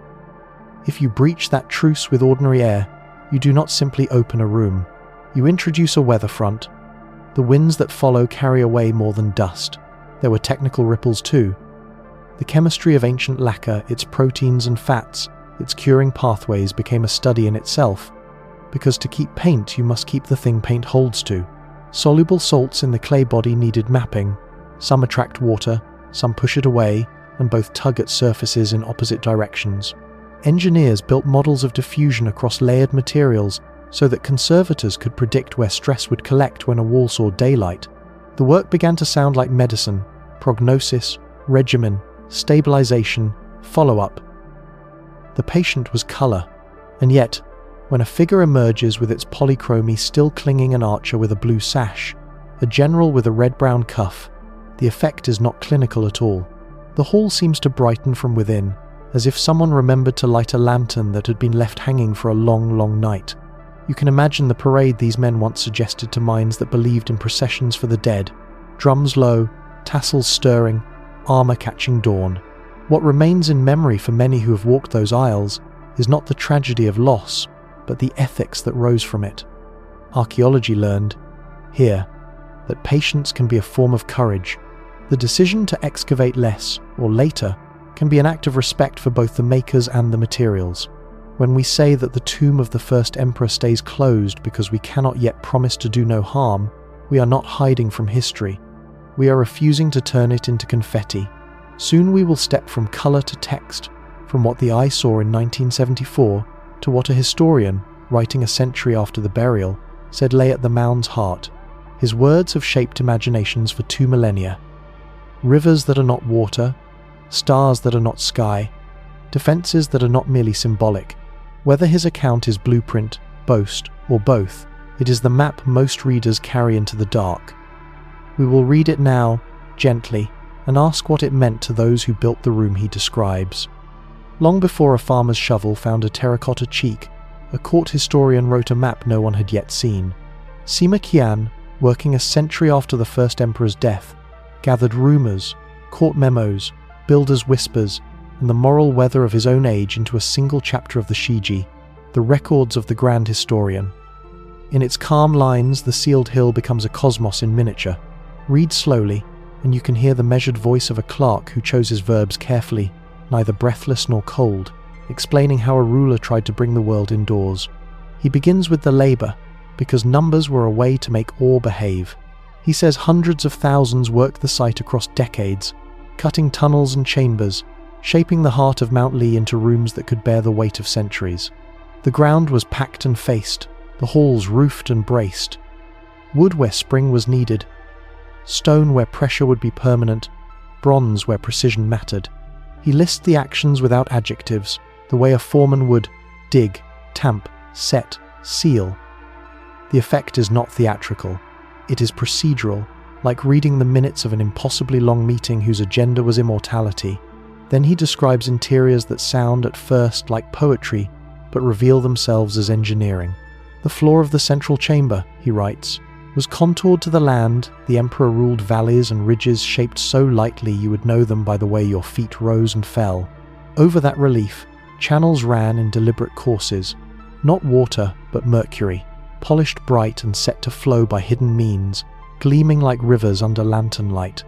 If you breach that truce with ordinary air, you do not simply open a room. You introduce a weather front. The winds that follow carry away more than dust. There were technical ripples too. The chemistry of ancient lacquer, its proteins and fats, its curing pathways became a study in itself, because to keep paint you must keep the thing paint holds to. Soluble salts in the clay body needed mapping. Some attract water, some push it away, and both tug at surfaces in opposite directions. Engineers built models of diffusion across layered materials so that conservators could predict where stress would collect when a wall saw daylight. The work began to sound like medicine: prognosis, regimen, stabilization, follow-up. The patient was color, and yet, when a figure emerges with its polychromy still clinging an archer with a blue sash, a general with a red-brown cuff, the effect is not clinical at all. The hall seems to brighten from within, as if someone remembered to light a lantern that had been left hanging for a long, long night. You can imagine the parade these men once suggested to minds that believed in processions for the dead. Drums low, tassels stirring, armor catching dawn. What remains in memory for many who have walked those aisles is not the tragedy of loss, but the ethics that rose from it. Archaeology learned, here, that patience can be a form of courage. The decision to excavate less, or later, can be an act of respect for both the makers and the materials. When we say that the tomb of the first emperor stays closed because we cannot yet promise to do no harm, we are not hiding from history. We are refusing to turn it into confetti. Soon we will step from color to text, from what the eye saw in 1974 to what a historian, writing a century after the burial, said lay at the mound's heart. His words have shaped imaginations for 2 millennia. Rivers that are not water, stars that are not sky, defenses that are not merely symbolic. Whether his account is blueprint, boast, or both, it is the map most readers carry into the dark. We will read it now, gently, and ask what it meant to those who built the room he describes. Long before a farmer's shovel found a terracotta cheek, a court historian wrote a map no one had yet seen. Sima Qian, working a century after the first emperor's death, gathered rumors, court memos, builders' whispers, and the moral weather of his own age into a single chapter of the Shiji, the records of the grand historian. In its calm lines, the sealed hill becomes a cosmos in miniature. Read slowly, and you can hear the measured voice of a clerk who chose his verbs carefully, neither breathless nor cold, explaining how a ruler tried to bring the world indoors. He begins with the labor, because numbers were a way to make ore behave. He says hundreds of thousands worked the site across decades, cutting tunnels and chambers, shaping the heart of Mount Li into rooms that could bear the weight of centuries. The ground was packed and faced, the halls roofed and braced. Wood where spring was needed, stone where pressure would be permanent, bronze where precision mattered. He lists the actions without adjectives, the way a foreman would dig, tamp, set, seal. The effect is not theatrical. It is procedural, like reading the minutes of an impossibly long meeting whose agenda was immortality. Then he describes interiors that sound at first like poetry, but reveal themselves as engineering. The floor of the central chamber, he writes, was contoured to the land. The emperor ruled valleys and ridges shaped so lightly you would know them by the way your feet rose and fell. Over that relief, channels ran in deliberate courses, not water but mercury, polished bright and set to flow by hidden means, gleaming like rivers under lantern light.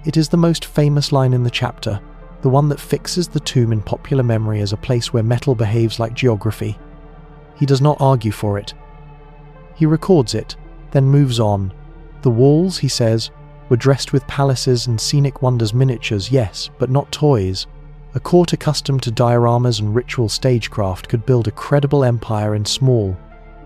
It is the most famous line in the chapter, the one that fixes the tomb in popular memory as a place where metal behaves like geography. He does not argue for it. He records it, then moves on. The walls, he says, were dressed with palaces and scenic wonders miniatures, yes, but not toys. A court accustomed to dioramas and ritual stagecraft could build a credible empire in small.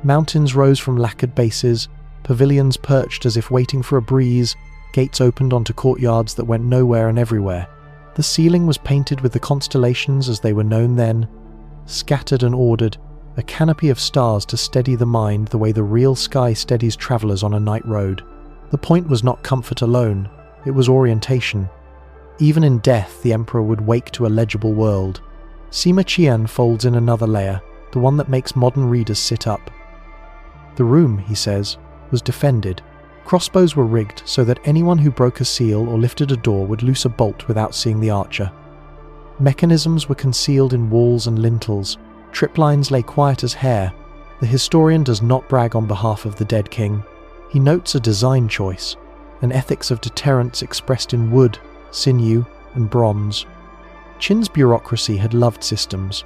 Mountains rose from lacquered bases, pavilions perched as if waiting for a breeze, gates opened onto courtyards that went nowhere and everywhere. The ceiling was painted with the constellations as they were known then, scattered and ordered, a canopy of stars to steady the mind the way the real sky steadies travelers on a night road. The point was not comfort alone, it was orientation. Even in death, the emperor would wake to a legible world. Sima Qian folds in another layer, the one that makes modern readers sit up. The room, he says, was defended, Crossbows were rigged so that anyone who broke a seal or lifted a door would loose a bolt without seeing the archer. Mechanisms were concealed in walls and lintels. Triplines lay quiet as hair. The historian does not brag on behalf of the dead king. He notes a design choice, an ethics of deterrence expressed in wood, sinew, and bronze. Qin's bureaucracy had loved systems.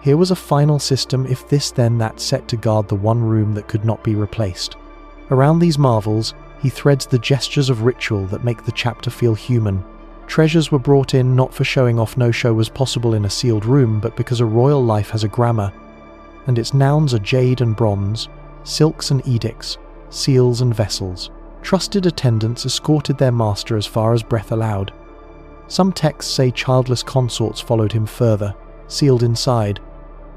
Here was a final system, if this then that, set to guard the one room that could not be replaced. Around these marvels, he threads the gestures of ritual that make the chapter feel human. Treasures were brought in not for showing off. No show was possible in a sealed room, but because a royal life has a grammar, and its nouns are jade and bronze, silks and edicts, seals and vessels. Trusted attendants escorted their master as far as breath allowed. Some texts say childless consorts followed him further, sealed inside.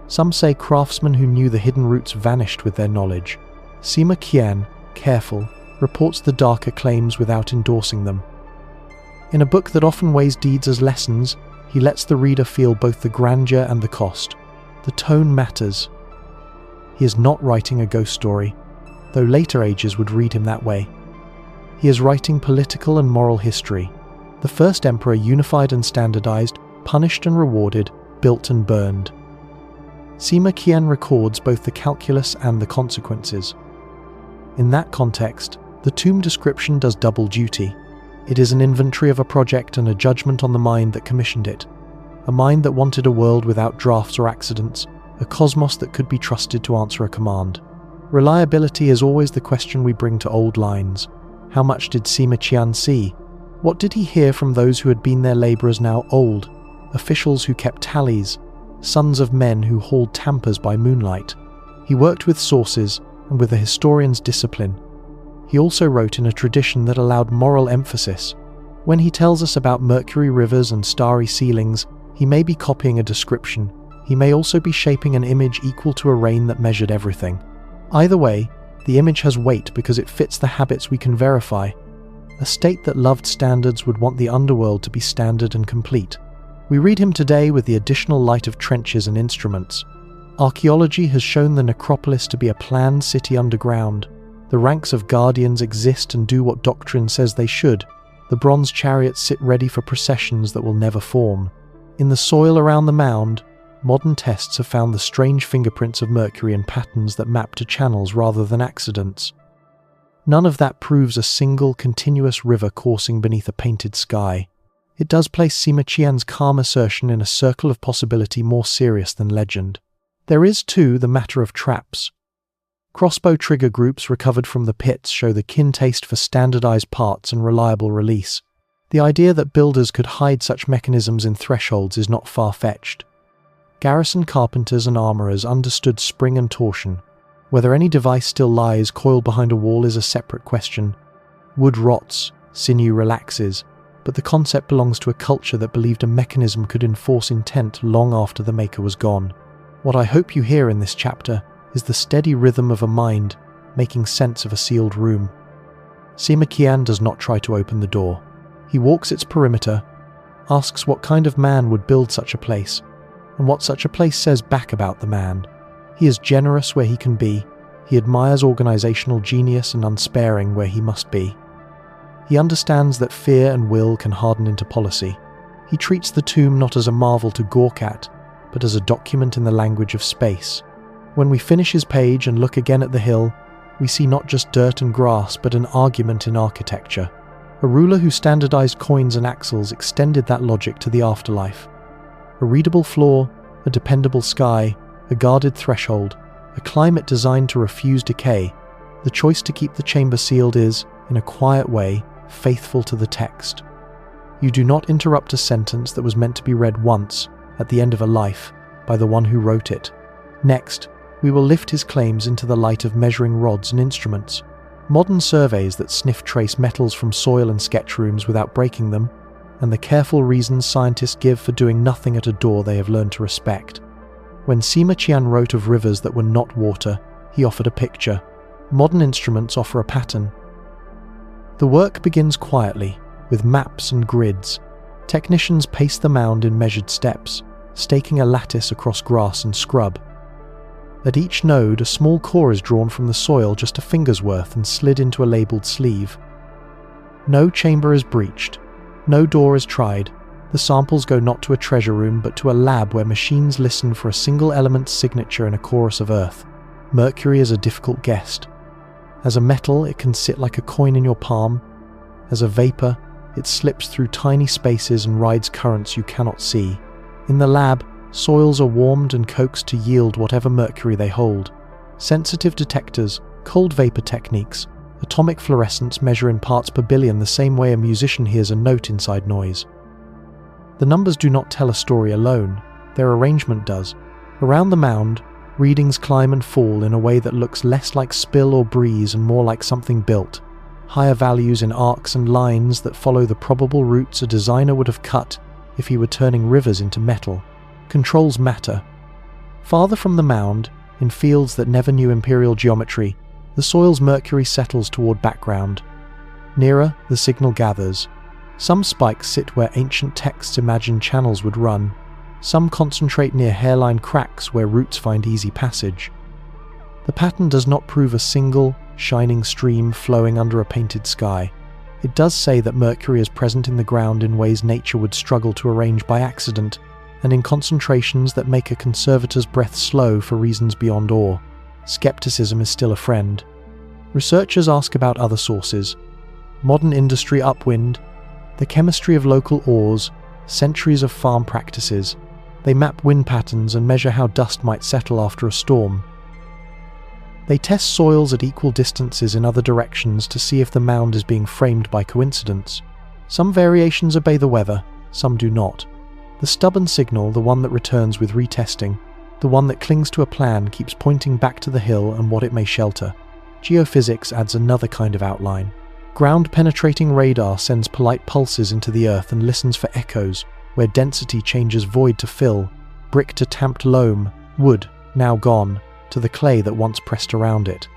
Some say craftsmen who knew the hidden routes vanished with their knowledge. Sima Qian, careful, reports the darker claims without endorsing them. In a book that often weighs deeds as lessons, he lets the reader feel both the grandeur and the cost. The tone matters. He is not writing a ghost story, though later ages would read him that way. He is writing political and moral history. The first emperor unified and standardized, punished and rewarded, built and burned. Sima Qian records both the calculus and the consequences. In that context, the tomb description does double duty. It is an inventory of a project and a judgment on the mind that commissioned it. A mind that wanted a world without drafts or accidents, a cosmos that could be trusted to answer a command. Reliability is always the question we bring to old lines. How much did Sima Qian see? What did he hear from those who had been their labourers now old? Officials who kept tallies, sons of men who hauled tampers by moonlight. He worked with sources and with a historian's discipline. He also wrote in a tradition that allowed moral emphasis. When he tells us about mercury rivers and starry ceilings, he may be copying a description. He may also be shaping an image equal to a rain that measured everything. Either way, the image has weight because it fits the habits we can verify. A state that loved standards would want the underworld to be standard and complete. We read him today with the additional light of trenches and instruments. Archaeology has shown the necropolis to be a planned city underground. The ranks of guardians exist and do what doctrine says they should. The bronze chariots sit ready for processions that will never form. In the soil around the mound, modern tests have found the strange fingerprints of mercury and patterns that map to channels rather than accidents. None of that proves a single, continuous river coursing beneath a painted sky. It does place Sima Qian's calm assertion in a circle of possibility more serious than legend. There is, too, the matter of traps. Crossbow trigger groups recovered from the pits show the Qin taste for standardized parts and reliable release. The idea that builders could hide such mechanisms in thresholds is not far-fetched. Garrison carpenters and armorers understood spring and torsion. Whether any device still lies coiled behind a wall is a separate question. Wood rots, sinew relaxes, but the concept belongs to a culture that believed a mechanism could enforce intent long after the maker was gone. What I hope you hear in this chapter is the steady rhythm of a mind making sense of a sealed room. Sima Qian does not try to open the door. He walks its perimeter, asks what kind of man would build such a place, and what such a place says back about the man. He is generous where he can be. He admires organizational genius and unsparing where he must be. He understands that fear and will can harden into policy. He treats the tomb not as a marvel to gawk at, but as a document in the language of space. When we finish his page and look again at the hill, we see not just dirt and grass, but an argument in architecture. A ruler who standardized coins and axles extended that logic to the afterlife. A readable floor, a dependable sky, a guarded threshold, a climate designed to refuse decay. The choice to keep the chamber sealed is, in a quiet way, faithful to the text. You do not interrupt a sentence that was meant to be read once, at the end of a life, by the one who wrote it. Next, we will lift his claims into the light of measuring rods and instruments. Modern surveys that sniff trace metals from soil and sketch rooms without breaking them, and the careful reasons scientists give for doing nothing at a door they have learned to respect. When Sima Qian wrote of rivers that were not water, he offered a picture. Modern instruments offer a pattern. The work begins quietly, with maps and grids. Technicians pace the mound in measured steps, staking a lattice across grass and scrub. At each node, a small core is drawn from the soil just a finger's worth and slid into a labelled sleeve. No chamber is breached. No door is tried. The samples go not to a treasure room, but to a lab where machines listen for a single element's signature in a chorus of earth. Mercury is a difficult guest. As a metal, it can sit like a coin in your palm. As a vapor, it slips through tiny spaces and rides currents you cannot see. In the lab, soils are warmed and coaxed to yield whatever mercury they hold. Sensitive detectors, cold vapor techniques, atomic fluorescence measure in parts per billion the same way a musician hears a note inside noise. The numbers do not tell a story alone, their arrangement does. Around the mound, readings climb and fall in a way that looks less like spill or breeze and more like something built. Higher values in arcs and lines that follow the probable routes a designer would have cut if he were turning rivers into metal. Controls matter. Farther from the mound, in fields that never knew imperial geometry, the soil's mercury settles toward background. Nearer, the signal gathers. Some spikes sit where ancient texts imagined channels would run. Some concentrate near hairline cracks where roots find easy passage. The pattern does not prove a single, shining stream flowing under a painted sky. It does say that mercury is present in the ground in ways nature would struggle to arrange by accident, and in concentrations that make a conservator's breath slow for reasons beyond awe. Skepticism is still a friend. Researchers ask about other sources. Modern industry upwind, the chemistry of local ores, centuries of farm practices. They map wind patterns and measure how dust might settle after a storm. They test soils at equal distances in other directions to see if the mound is being framed by coincidence. Some variations obey the weather, some do not. The stubborn signal, the one that returns with retesting, the one that clings to a plan, keeps pointing back to the hill and what it may shelter. Geophysics adds another kind of outline. Ground-penetrating radar sends polite pulses into the earth and listens for echoes, where density changes void to fill, brick to tamped loam, wood, now gone, to the clay that once pressed around it.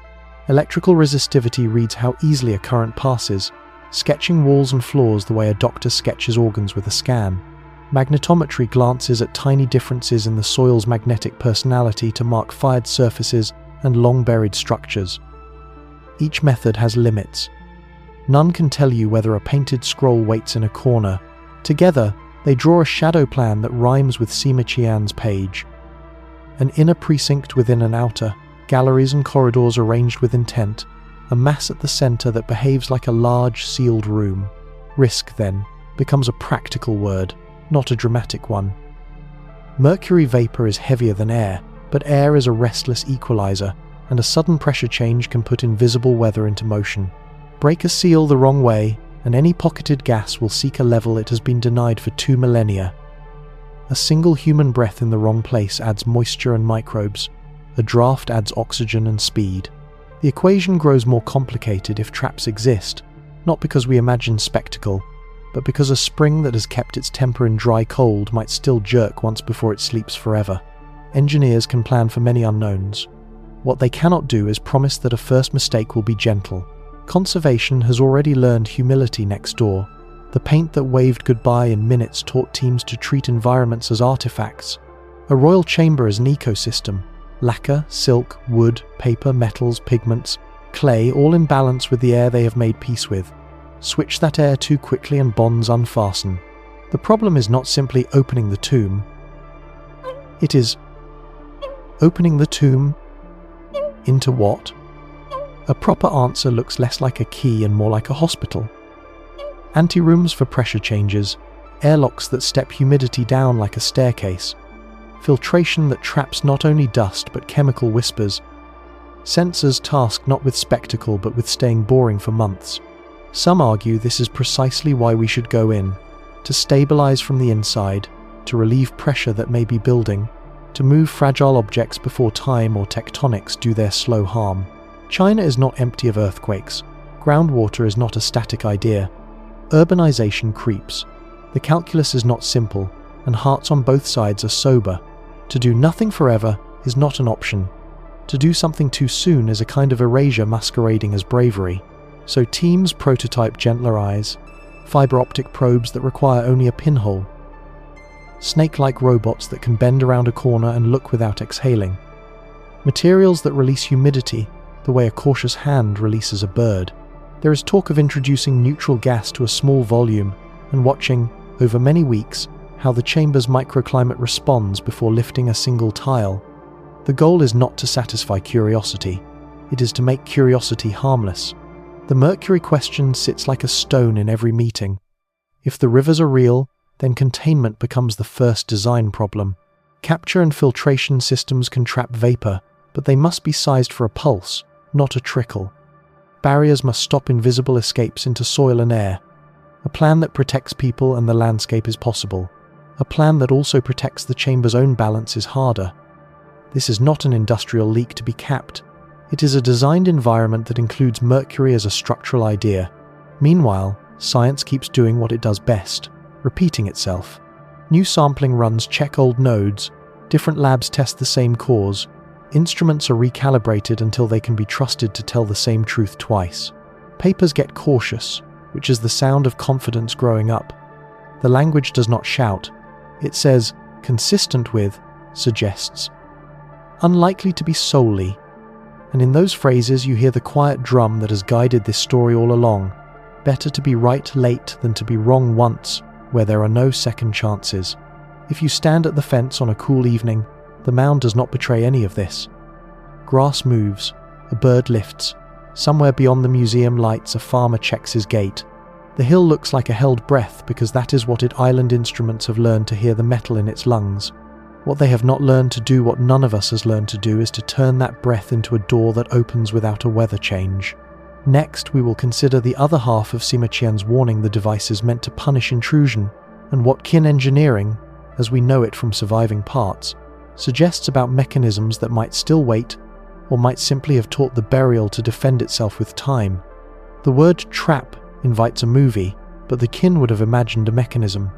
Electrical resistivity reads how easily a current passes, sketching walls and floors the way a doctor sketches organs with a scan. Magnetometry glances at tiny differences in the soil's magnetic personality to mark fired surfaces and long-buried structures. Each method has limits. None can tell you whether a painted scroll waits in a corner. Together, they draw a shadow plan that rhymes with Sima Qian's page. An inner precinct within an outer, galleries and corridors arranged with intent, a mass at the center that behaves like a large, sealed room. Risk, then, becomes a practical word, not a dramatic one. Mercury vapor is heavier than air, but air is a restless equalizer, and a sudden pressure change can put invisible weather into motion. Break a seal the wrong way, and any pocketed gas will seek a level it has been denied for 2 millennia. A single human breath in the wrong place adds moisture and microbes. A draft adds oxygen and speed. The equation grows more complicated if traps exist, not because we imagine spectacle, but because a spring that has kept its temper in dry cold might still jerk once before it sleeps forever. Engineers can plan for many unknowns. What they cannot do is promise that a first mistake will be gentle. Conservation has already learned humility next door. The paint that waved goodbye in minutes taught teams to treat environments as artifacts. A royal chamber is an ecosystem. Lacquer, silk, wood, paper, metals, pigments, clay, all in balance with the air they have made peace with. Switch that air too quickly and bonds unfasten. The problem is not simply opening the tomb. It is opening the tomb into what? A proper answer looks less like a key and more like a hospital. Anterooms for pressure changes, airlocks that step humidity down like a staircase, filtration that traps not only dust but chemical whispers, sensors tasked not with spectacle but with staying boring for months. Some argue this is precisely why we should go in, to stabilize from the inside, to relieve pressure that may be building, to move fragile objects before time or tectonics do their slow harm. China is not empty of earthquakes. Groundwater is not a static idea. Urbanization creeps. The calculus is not simple, and hearts on both sides are sober. To do nothing forever is not an option. To do something too soon is a kind of erasure masquerading as bravery. So teams prototype gentler eyes, fiber optic probes that require only a pinhole, snake-like robots that can bend around a corner and look without exhaling. materials that release humidity the way a cautious hand releases a bird. There is talk of introducing neutral gas to a small volume and watching, over many weeks, how the chamber's microclimate responds before lifting a single tile. The goal is not to satisfy curiosity, it is to make curiosity harmless. The mercury question sits like a stone in every meeting. If the rivers are real, then containment becomes the first design problem. Capture and filtration systems can trap vapor, but they must be sized for a pulse, not a trickle. Barriers must stop invisible escapes into soil and air. A plan that protects people and the landscape is possible. A plan that also protects the chamber's own balance is harder. This is not an industrial leak to be capped. It is a designed environment that includes mercury as a structural idea. Meanwhile, science keeps doing what it does best, repeating itself. New sampling runs check old nodes, different labs test the same cause, instruments are recalibrated until they can be trusted to tell the same truth twice. Papers get cautious, which is the sound of confidence growing up. The language does not shout. It says, consistent with, suggests. Unlikely to be solely. And in those phrases you hear the quiet drum that has guided this story all along. Better to be right late than to be wrong once, where there are no second chances. If you stand at the fence on a cool evening, the mound does not betray any of this. Grass moves, a bird lifts. Somewhere beyond the museum lights, a farmer checks his gate. The hill looks like a held breath because that is what its island instruments have learned to hear the metal in its lungs. What they have not learned to do, what none of us has learned to do, is to turn that breath into a door that opens without a weather change. Next, we will consider the other half of Sima Qian's warning: the device is meant to punish intrusion, and what Qin engineering, as we know it from surviving parts, suggests about mechanisms that might still wait, or might simply have taught the burial to defend itself with time. The word trap invites a movie, but the Qin would have imagined a mechanism.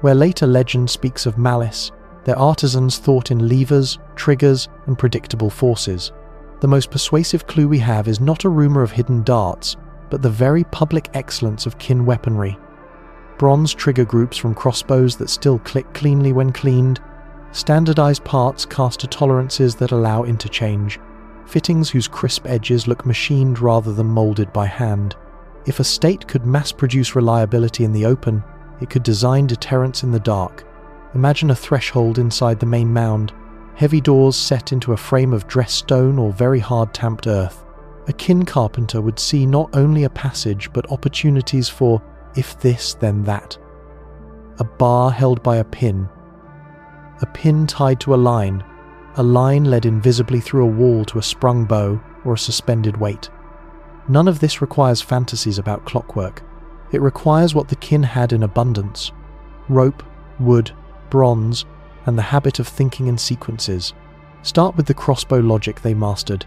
Where later legend speaks of malice, their artisans thought in levers, triggers, and predictable forces. The most persuasive clue we have is not a rumor of hidden darts, but the very public excellence of Qin weaponry. Bronze trigger groups from crossbows that still click cleanly when cleaned, standardized parts caster tolerances that allow interchange, fittings whose crisp edges look machined rather than molded by hand. If a state could mass-produce reliability in the open, it could design deterrence in the dark. Imagine a threshold inside the main mound, heavy doors set into a frame of dressed stone or very hard tamped earth. A Qin carpenter would see not only a passage but opportunities for if this then that. A bar held by a pin tied to a line led invisibly through a wall to a sprung bow or a suspended weight. None of this requires fantasies about clockwork. It requires what the Qin had in abundance: rope, wood, bronze, and the habit of thinking in sequences. Start with the crossbow logic they mastered.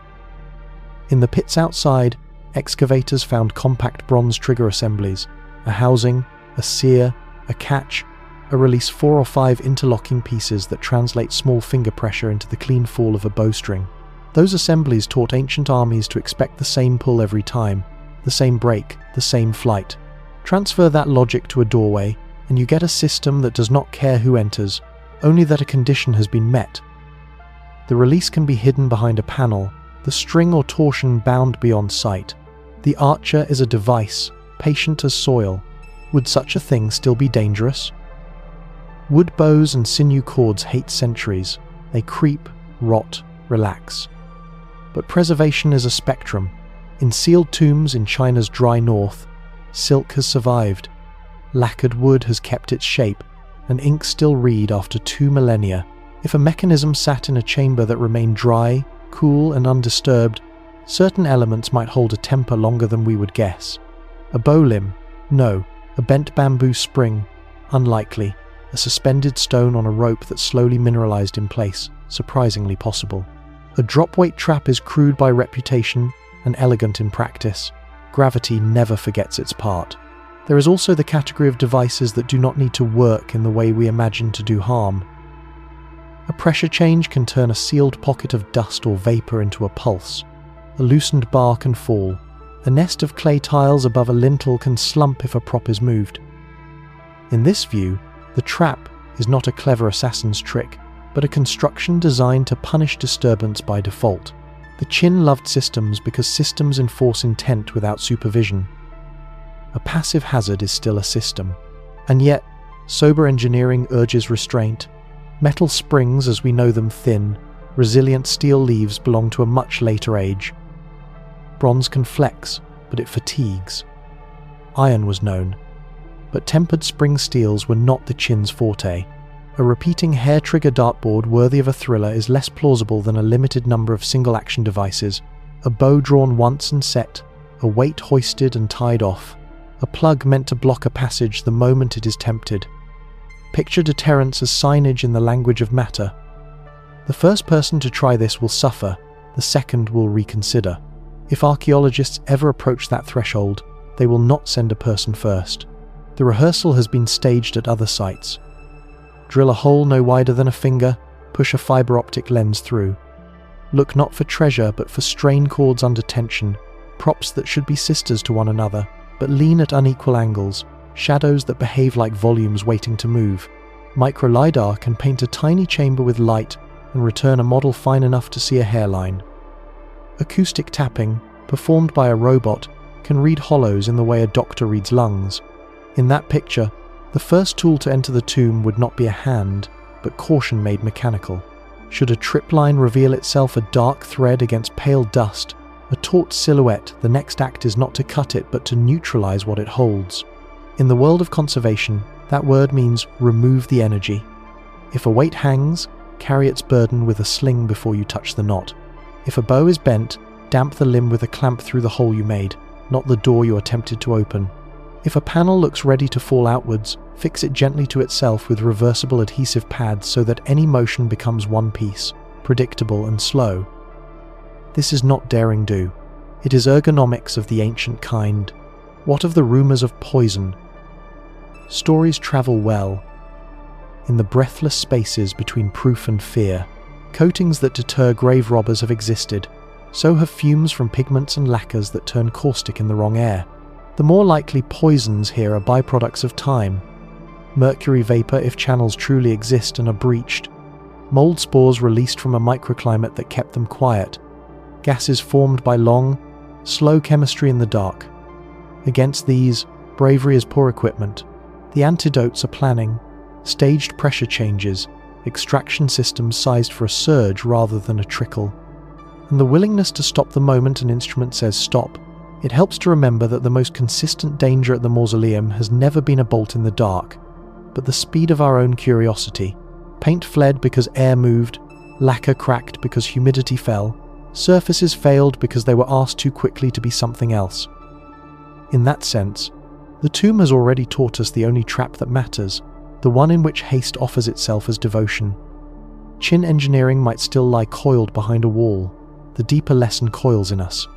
In the pits outside, excavators found compact bronze trigger assemblies, a housing, a sear, a catch, a release 4 or 5 interlocking pieces that translate small finger pressure into the clean fall of a bowstring. Those assemblies taught ancient armies to expect the same pull every time, the same break, the same flight. Transfer that logic to a doorway, and you get a system that does not care who enters, only that a condition has been met. The release can be hidden behind a panel, the string or torsion bound beyond sight. The archer is a device, patient as soil. Would such a thing still be dangerous? Wood bows and sinew cords hate centuries. They creep, rot, relax. But preservation is a spectrum. In sealed tombs in China's dry north, silk has survived. Lacquered wood has kept its shape, and ink still read after 2 millennia. If a mechanism sat in a chamber that remained dry, cool, and undisturbed, certain elements might hold a temper longer than we would guess. A bow limb? No. A bent bamboo spring? Unlikely. A suspended stone on a rope that slowly mineralized in place? Surprisingly possible. A drop-weight trap is crude by reputation and elegant in practice. Gravity never forgets its part. There is also the category of devices that do not need to work in the way we imagine to do harm. A pressure change can turn a sealed pocket of dust or vapor into a pulse. A loosened bar can fall. A nest of clay tiles above a lintel can slump if a prop is moved. In this view, the trap is not a clever assassin's trick. but a construction designed to punish disturbance by default. The Qin loved systems because systems enforce intent without supervision. A passive hazard is still a system. And yet, sober engineering urges restraint. Metal springs, as we know them, thin. Resilient steel leaves belong to a much later age. Bronze can flex, but it fatigues. Iron was known, but tempered spring steels were not the Qin's forte. A repeating hair-trigger dartboard worthy of a thriller is less plausible than a limited number of single-action devices, a bow drawn once and set, a weight hoisted and tied off, a plug meant to block a passage the moment it is tempted. Picture deterrence as signage in the language of matter. The first person to try this will suffer, the second will reconsider. If archaeologists ever approach that threshold, they will not send a person first. The rehearsal has been staged at other sites. Drill a hole no wider than a finger, push a fiber optic lens through. Look not for treasure but for strain cords under tension, props that should be sisters to one another, but lean at unequal angles, shadows that behave like volumes waiting to move. Micro-LiDAR can paint a tiny chamber with light and return a model fine enough to see a hairline. Acoustic tapping, performed by a robot, can read hollows in the way a doctor reads lungs. In that picture, the first tool to enter the tomb would not be a hand, but caution made mechanical. Should a tripline reveal itself a dark thread against pale dust, a taut silhouette, the next act is not to cut it but to neutralize what it holds. In the world of conservation, that word means remove the energy. If a weight hangs, carry its burden with a sling before you touch the knot. If a bow is bent, damp the limb with a clamp through the hole you made, not the door you are tempted to open. If a panel looks ready to fall outwards, fix it gently to itself with reversible adhesive pads so that any motion becomes one piece, predictable and slow. This is not daring do. It is ergonomics of the ancient kind. What of the rumors of poison? Stories travel well. In the breathless spaces between proof and fear, coatings that deter grave robbers have existed. So have fumes from pigments and lacquers that turn caustic in the wrong air. The more likely poisons here are byproducts of time. Mercury vapor if channels truly exist and are breached. Mold spores released from a microclimate that kept them quiet. Gases formed by long, slow chemistry in the dark. Against these, bravery is poor equipment. The antidotes are planning, staged pressure changes, extraction systems sized for a surge rather than a trickle. And the willingness to stop the moment an instrument says stop. It helps to remember that the most consistent danger at the mausoleum has never been a bolt in the dark, but the speed of our own curiosity. Paint fled because air moved, lacquer cracked because humidity fell, surfaces failed because they were asked too quickly to be something else. In that sense, the tomb has already taught us the only trap that matters, the one in which haste offers itself as devotion. Qin engineering might still lie coiled behind a wall. The deeper lesson coils in us.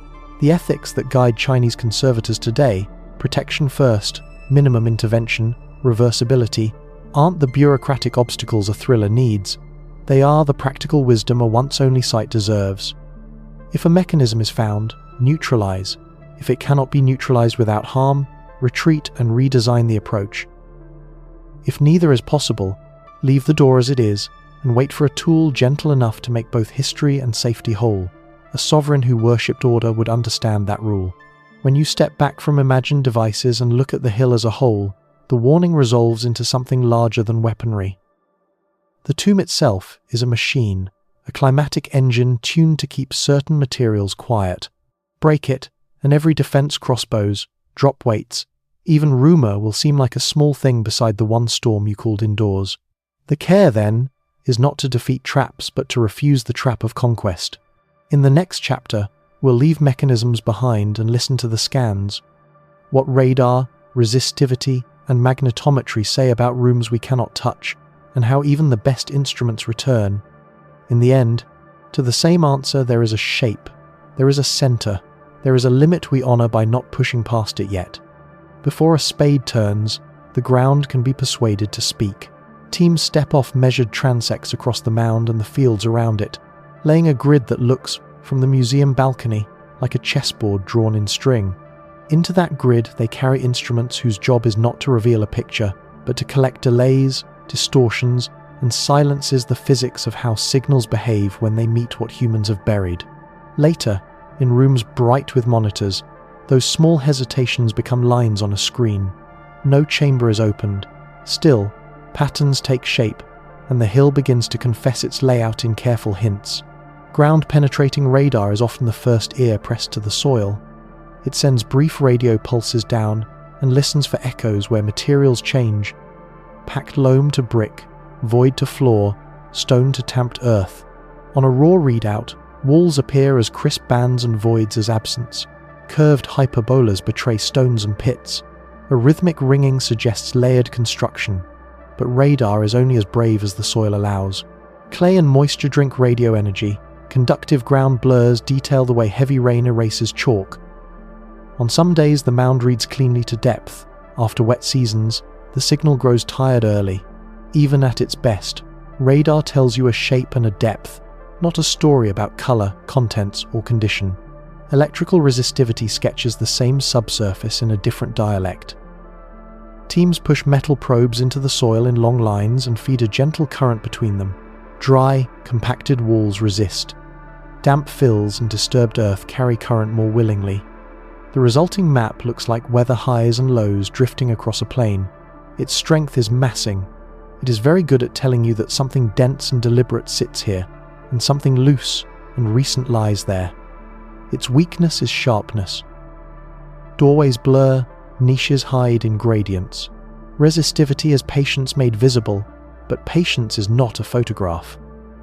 The ethics that guide Chinese conservators today, protection first, minimum intervention, reversibility, aren't the bureaucratic obstacles a thriller needs. They are the practical wisdom a once-only site deserves. If a mechanism is found, neutralize. If it cannot be neutralized without harm, retreat and redesign the approach. If neither is possible, leave the door as it is and wait for a tool gentle enough to make both history and safety whole. A sovereign who worshipped order would understand that rule. When you step back from imagined devices and look at the hill as a whole, the warning resolves into something larger than weaponry. The tomb itself is a machine, a climatic engine tuned to keep certain materials quiet. Break it, and every defense crossbows, drop weights, even rumor will seem like a small thing beside the one storm you called indoors. The care, then, is not to defeat traps but to refuse the trap of conquest. In the next chapter, we'll leave mechanisms behind and listen to the scans. What radar, resistivity, and magnetometry say about rooms we cannot touch, and how even the best instruments return. In the end, to the same answer there is a shape, there is a center, there is a limit we honor by not pushing past it yet. Before a spade turns, the ground can be persuaded to speak. Teams step off measured transects across the mound and the fields around it, laying a grid that looks, from the museum balcony, like a chessboard drawn in string. Into that grid they carry instruments whose job is not to reveal a picture, but to collect delays, distortions, and silences the physics of how signals behave when they meet what humans have buried. Later, in rooms bright with monitors, those small hesitations become lines on a screen. No chamber is opened. Still, patterns take shape, and the hill begins to confess its layout in careful hints. Ground-penetrating radar is often the first ear pressed to the soil. It sends brief radio pulses down and listens for echoes where materials change. Packed loam to brick, void to floor, stone to tamped earth. On a raw readout, walls appear as crisp bands and voids as absence. Curved hyperbolas betray stones and pits. A rhythmic ringing suggests layered construction, but radar is only as brave as the soil allows. Clay and moisture drink radio energy. Conductive ground blurs detail the way heavy rain erases chalk. On some days, the mound reads cleanly to depth. After wet seasons, the signal grows tired early. Even at its best, radar tells you a shape and a depth, not a story about color, contents, or condition. Electrical resistivity sketches the same subsurface in a different dialect. Teams push metal probes into the soil in long lines and feed a gentle current between them. Dry, compacted walls resist. Damp fills and disturbed earth carry current more willingly. The resulting map looks like weather highs and lows drifting across a plain. Its strength is massing. It is very good at telling you that something dense and deliberate sits here, and something loose and recent lies there. Its weakness is sharpness. Doorways blur, niches hide in gradients. Resistivity is patience made visible, but patience is not a photograph.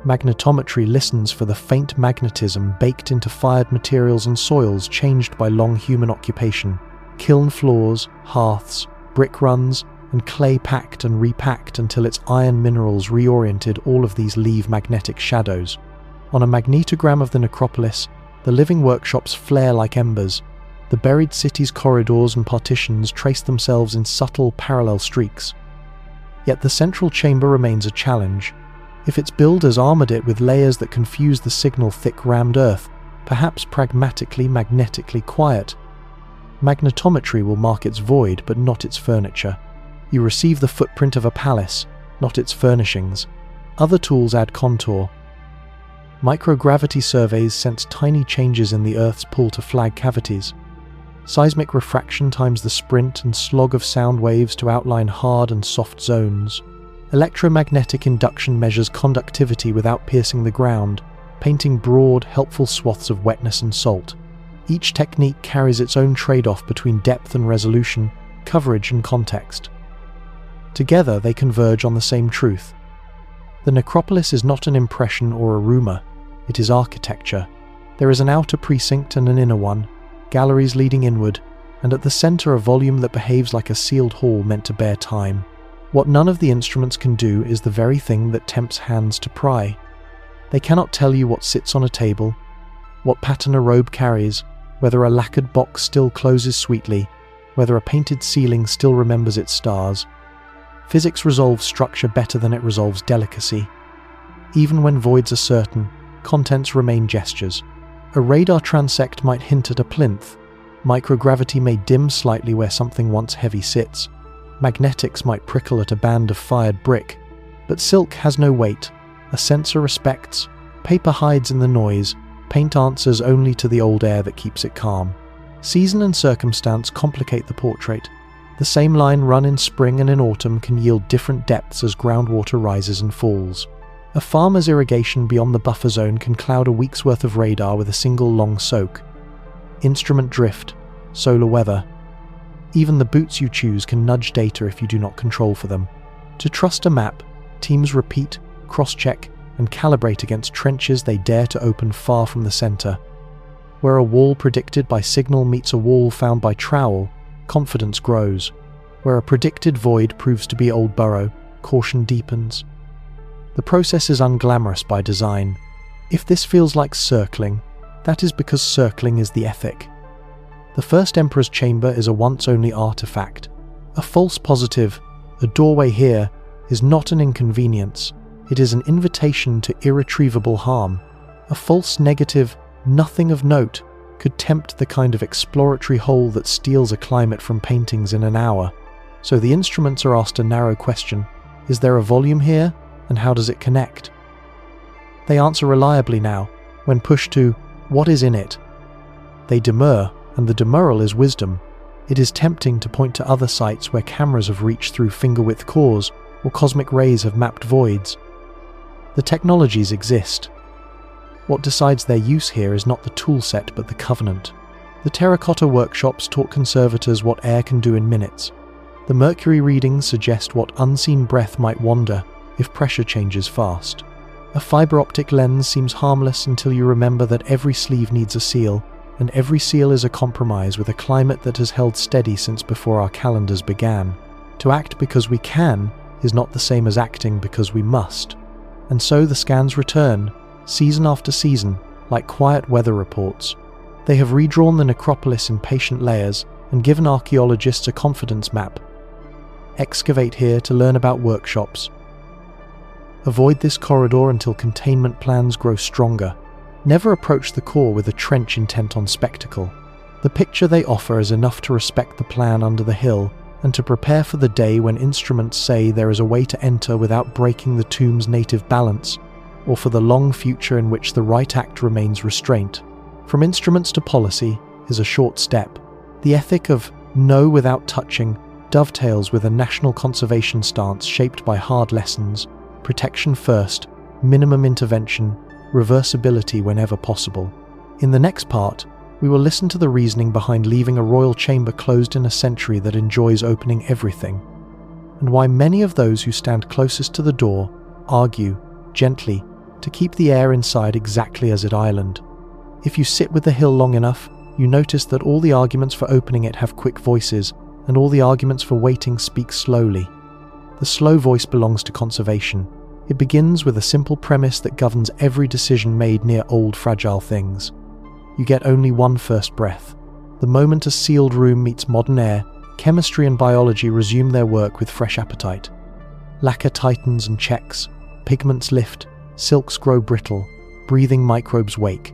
Magnetometry listens for the faint magnetism baked into fired materials and soils changed by long human occupation. Kiln floors, hearths, brick runs, and clay packed and repacked until its iron minerals reoriented. All of these leave magnetic shadows. On a magnetogram of the necropolis, the living workshops flare like embers. The buried city's corridors and partitions trace themselves in subtle, parallel streaks. Yet the central chamber remains a challenge. If its builders armored it with layers that confuse the signal thick rammed earth, perhaps pragmatically, magnetically quiet. Magnetometry will mark its void, but not its furniture. You receive the footprint of a palace, not its furnishings. Other tools add contour. Microgravity surveys sense tiny changes in the Earth's pull to flag cavities. Seismic refraction times the sprint and slog of sound waves to outline hard and soft zones. Electromagnetic induction measures conductivity without piercing the ground, painting broad, helpful swaths of wetness and salt. Each technique carries its own trade-off between depth and resolution, coverage and context. Together, they converge on the same truth. The necropolis is not an impression or a rumor, it is architecture. There is an outer precinct and an inner one, galleries leading inward, and at the center a volume that behaves like a sealed hall meant to bear time. What none of the instruments can do is the very thing that tempts hands to pry. They cannot tell you what sits on a table, what pattern a robe carries, whether a lacquered box still closes sweetly, whether a painted ceiling still remembers its stars. Physics resolves structure better than it resolves delicacy. Even when voids are certain, contents remain gestures. A radar transect might hint at a plinth. Microgravity may dim slightly where something once heavy sits. Magnetics might prickle at a band of fired brick. But silk has no weight. A sensor respects. Paper hides in the noise. Paint answers only to the old air that keeps it calm. Season and circumstance complicate the portrait. The same line run in spring and in autumn can yield different depths as groundwater rises and falls. A farmer's irrigation beyond the buffer zone can cloud a week's worth of radar with a single long soak. Instrument drift, solar weather. Even the boots you choose can nudge data if you do not control for them. To trust a map, teams repeat, cross-check, and calibrate against trenches they dare to open far from the center. Where a wall predicted by signal meets a wall found by trowel, confidence grows. Where a predicted void proves to be old burrow, caution deepens. The process is unglamorous by design. If this feels like circling, that is because circling is the ethic. The first Emperor's Chamber is a once-only artifact. A false positive, a doorway here, is not an inconvenience. It is an invitation to irretrievable harm. A false negative, nothing of note, could tempt the kind of exploratory hole that steals a climate from paintings in an hour. So the instruments are asked a narrow question. Is there a volume here, and how does it connect? They answer reliably now, when pushed to, what is in it? They demur, and the demurral is wisdom. It is tempting to point to other sites where cameras have reached through finger-width cores, or cosmic rays have mapped voids. The technologies exist. What decides their use here is not the toolset but the covenant. The terracotta workshops taught conservators what air can do in minutes. The mercury readings suggest what unseen breath might wander if pressure changes fast. A fiber optic lens seems harmless until you remember that every sleeve needs a seal, and every seal is a compromise with a climate that has held steady since before our calendars began. To act because we can is not the same as acting because we must. And so the scans return, season after season, like quiet weather reports. They have redrawn the necropolis in patient layers and given archaeologists a confidence map. Excavate here to learn about workshops. Avoid this corridor until containment plans grow stronger. Never approach the core with a trench intent on spectacle. The picture they offer is enough to respect the plan under the hill and to prepare for the day when instruments say there is a way to enter without breaking the tomb's native balance, or for the long future in which the right act remains restraint. From instruments to policy is a short step. The ethic of know without touching dovetails with a national conservation stance shaped by hard lessons: protection first, minimum intervention, reversibility whenever possible. In the next part, we will listen to the reasoning behind leaving a royal chamber closed in a century that enjoys opening everything, and why many of those who stand closest to the door argue, gently, to keep the air inside exactly as at Ireland. If you sit with the hill long enough, you notice that all the arguments for opening it have quick voices, and all the arguments for waiting speak slowly. The slow voice belongs to conservation. It begins with a simple premise that governs every decision made near old, fragile things. You get only one first breath. The moment a sealed room meets modern air, chemistry and biology resume their work with fresh appetite. Lacquer tightens and checks, pigments lift, silks grow brittle, breathing microbes wake.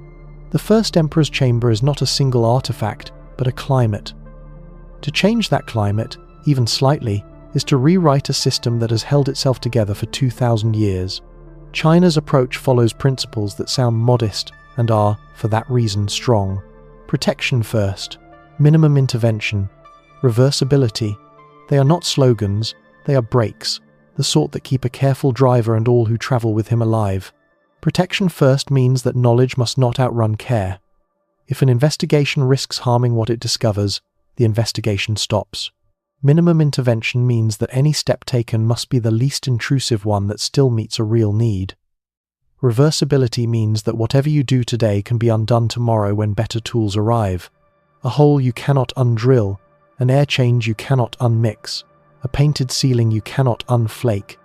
The first emperor's chamber is not a single artifact, but a climate. To change that climate, even slightly, is to rewrite a system that has held itself together for 2,000 years. China's approach follows principles that sound modest and are, for that reason, strong. Protection first, minimum intervention, reversibility. They are not slogans, they are brakes, the sort that keep a careful driver and all who travel with him alive. Protection first means that knowledge must not outrun care. If an investigation risks harming what it discovers, the investigation stops. Minimum intervention means that any step taken must be the least intrusive one that still meets a real need. Reversibility means that whatever you do today can be undone tomorrow when better tools arrive. A hole you cannot undrill, an air change you cannot unmix, a painted ceiling you cannot unflake.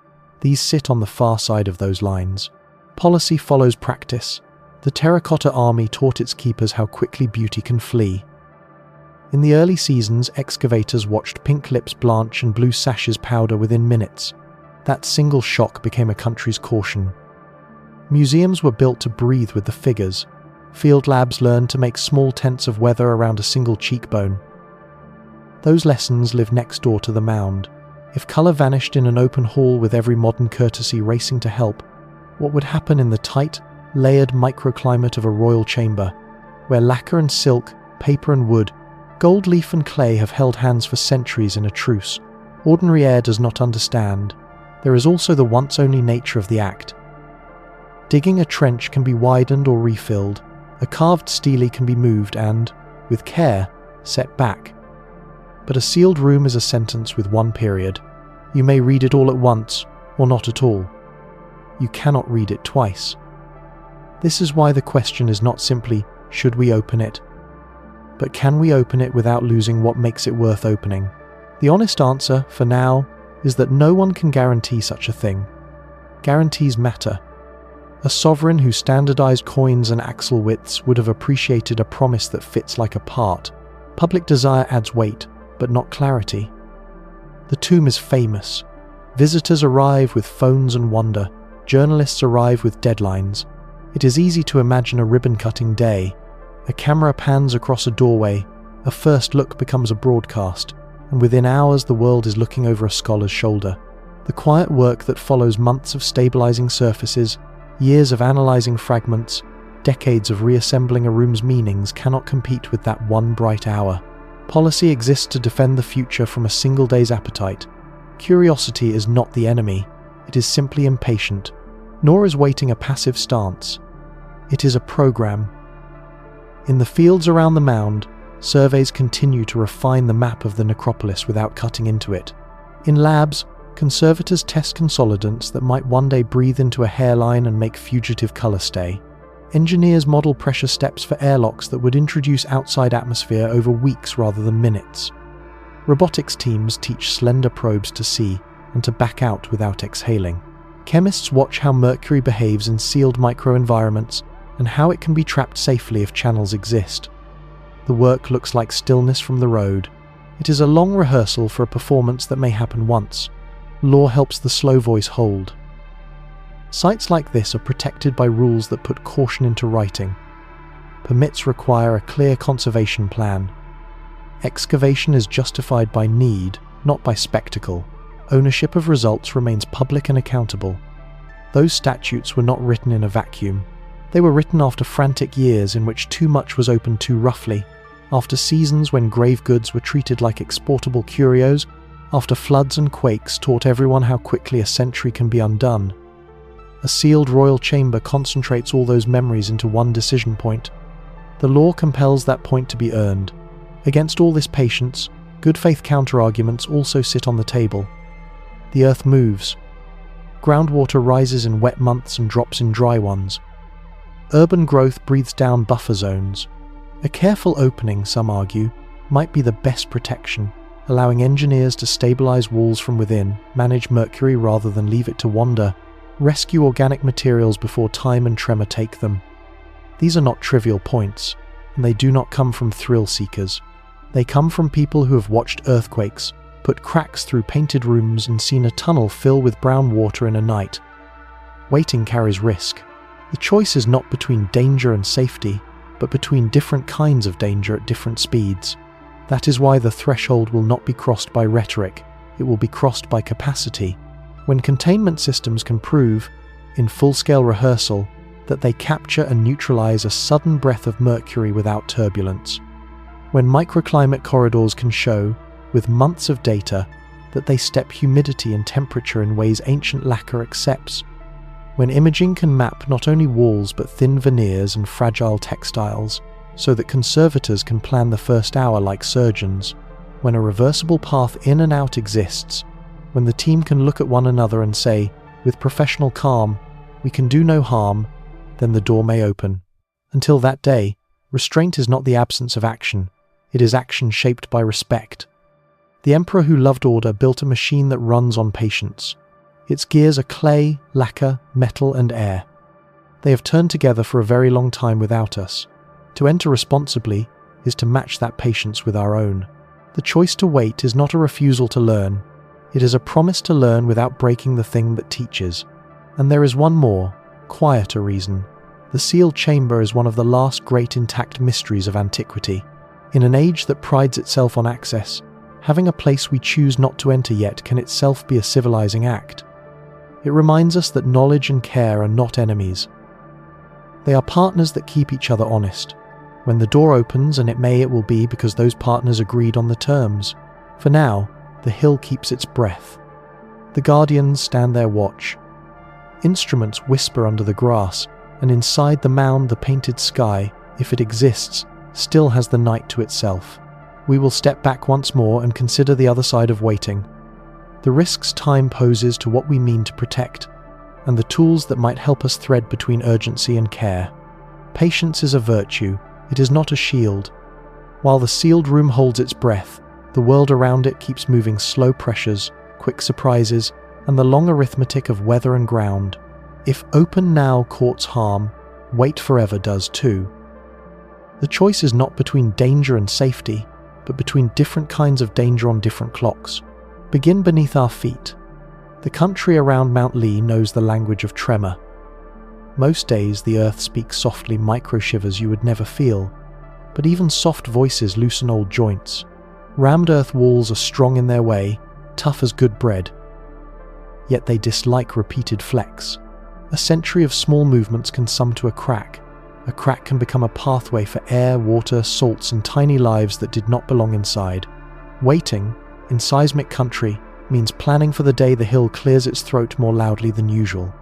These sit on the far side of those lines. Policy follows practice. The Terracotta Army taught its keepers how quickly beauty can flee. In the early seasons, excavators watched pink lips blanch and blue sashes powder within minutes. That single shock became a country's caution. Museums were built to breathe with the figures. Field labs learned to make small tents of weather around a single cheekbone. Those lessons live next door to the mound. If colour vanished in an open hall with every modern courtesy racing to help, what would happen in the tight, layered microclimate of a royal chamber, where lacquer and silk, paper and wood, gold leaf and clay have held hands for centuries in a truce? Ordinary air does not understand. There is also the once-only nature of the act. Digging a trench can be widened or refilled. A carved stele can be moved and, with care, set back. But a sealed room is a sentence with one period. You may read it all at once, or not at all. You cannot read it twice. This is why the question is not simply, should we open it? But can we open it without losing what makes it worth opening? The honest answer, for now, is that no one can guarantee such a thing. Guarantees matter. A sovereign who standardized coins and axle widths would have appreciated a promise that fits like a part. Public desire adds weight, but not clarity. The tomb is famous. Visitors arrive with phones and wonder. Journalists arrive with deadlines. It is easy to imagine a ribbon-cutting day. A camera pans across a doorway, a first look becomes a broadcast, and within hours the world is looking over a scholar's shoulder. The quiet work that follows months of stabilizing surfaces, years of analyzing fragments, decades of reassembling a room's meanings cannot compete with that one bright hour. Policy exists to defend the future from a single day's appetite. Curiosity is not the enemy, it is simply impatient, nor is waiting a passive stance. It is a program. In the fields around the mound, surveys continue to refine the map of the necropolis without cutting into it. In labs, conservators test consolidants that might one day breathe into a hairline and make fugitive color stay. Engineers model pressure steps for airlocks that would introduce outside atmosphere over weeks rather than minutes. Robotics teams teach slender probes to see and to back out without exhaling. Chemists watch how mercury behaves in sealed microenvironments and how it can be trapped safely if channels exist. The work looks like stillness from the road. It is a long rehearsal for a performance that may happen once. Law helps the slow voice hold. Sites like this are protected by rules that put caution into writing. Permits require a clear conservation plan. Excavation is justified by need, not by spectacle. Ownership of results remains public and accountable. Those statutes were not written in a vacuum. They were written after frantic years in which too much was opened too roughly, after seasons when grave goods were treated like exportable curios, after floods and quakes taught everyone how quickly a century can be undone. A sealed royal chamber concentrates all those memories into one decision point. The law compels that point to be earned. Against all this patience, good faith counterarguments also sit on the table. The earth moves. Groundwater rises in wet months and drops in dry ones. Urban growth breathes down buffer zones. A careful opening, some argue, might be the best protection, allowing engineers to stabilize walls from within, manage mercury rather than leave it to wander, rescue organic materials before time and tremor take them. These are not trivial points, and they do not come from thrill seekers. They come from people who have watched earthquakes, put cracks through painted rooms and seen a tunnel fill with brown water in a night. Waiting carries risk. The choice is not between danger and safety, but between different kinds of danger at different speeds. That is why the threshold will not be crossed by rhetoric, it will be crossed by capacity. When containment systems can prove, in full-scale rehearsal, that they capture and neutralize a sudden breath of mercury without turbulence. When microclimate corridors can show, with months of data, that they step humidity and temperature in ways ancient lacquer accepts. When imaging can map not only walls but thin veneers and fragile textiles, so that conservators can plan the first hour like surgeons. When a reversible path in and out exists, when the team can look at one another and say, with professional calm, we can do no harm, then the door may open. Until that day, restraint is not the absence of action, it is action shaped by respect. The emperor who loved order built a machine that runs on patience. Its gears are clay, lacquer, metal and air. They have turned together for a very long time without us. To enter responsibly is to match that patience with our own. The choice to wait is not a refusal to learn. It is a promise to learn without breaking the thing that teaches. And there is one more, quieter reason. The sealed chamber is one of the last great intact mysteries of antiquity. In an age that prides itself on access, having a place we choose not to enter yet can itself be a civilizing act. It reminds us that knowledge and care are not enemies. They are partners that keep each other honest. When the door opens, and it will be because those partners agreed on the terms. For now, the hill keeps its breath. The guardians stand their watch. Instruments whisper under the grass, and inside the mound the painted sky, if it exists, still has the night to itself. We will step back once more and consider the other side of waiting. The risks time poses to what we mean to protect, and the tools that might help us thread between urgency and care. Patience is a virtue, it is not a shield. While the sealed room holds its breath, the world around it keeps moving slow pressures, quick surprises, and the long arithmetic of weather and ground. If open now courts harm, wait forever does too. The choice is not between danger and safety, but between different kinds of danger on different clocks. Begin beneath our feet. The country around Mount Lee knows the language of tremor. Most days the earth speaks softly micro-shivers you would never feel, but even soft voices loosen old joints. Rammed earth walls are strong in their way, tough as good bread. yet they dislike repeated flex. A century of small movements can sum to a crack. A crack can become a pathway for air, water, salts, and tiny lives that did not belong inside. Waiting, in seismic country, means planning for the day the hill clears its throat more loudly than usual.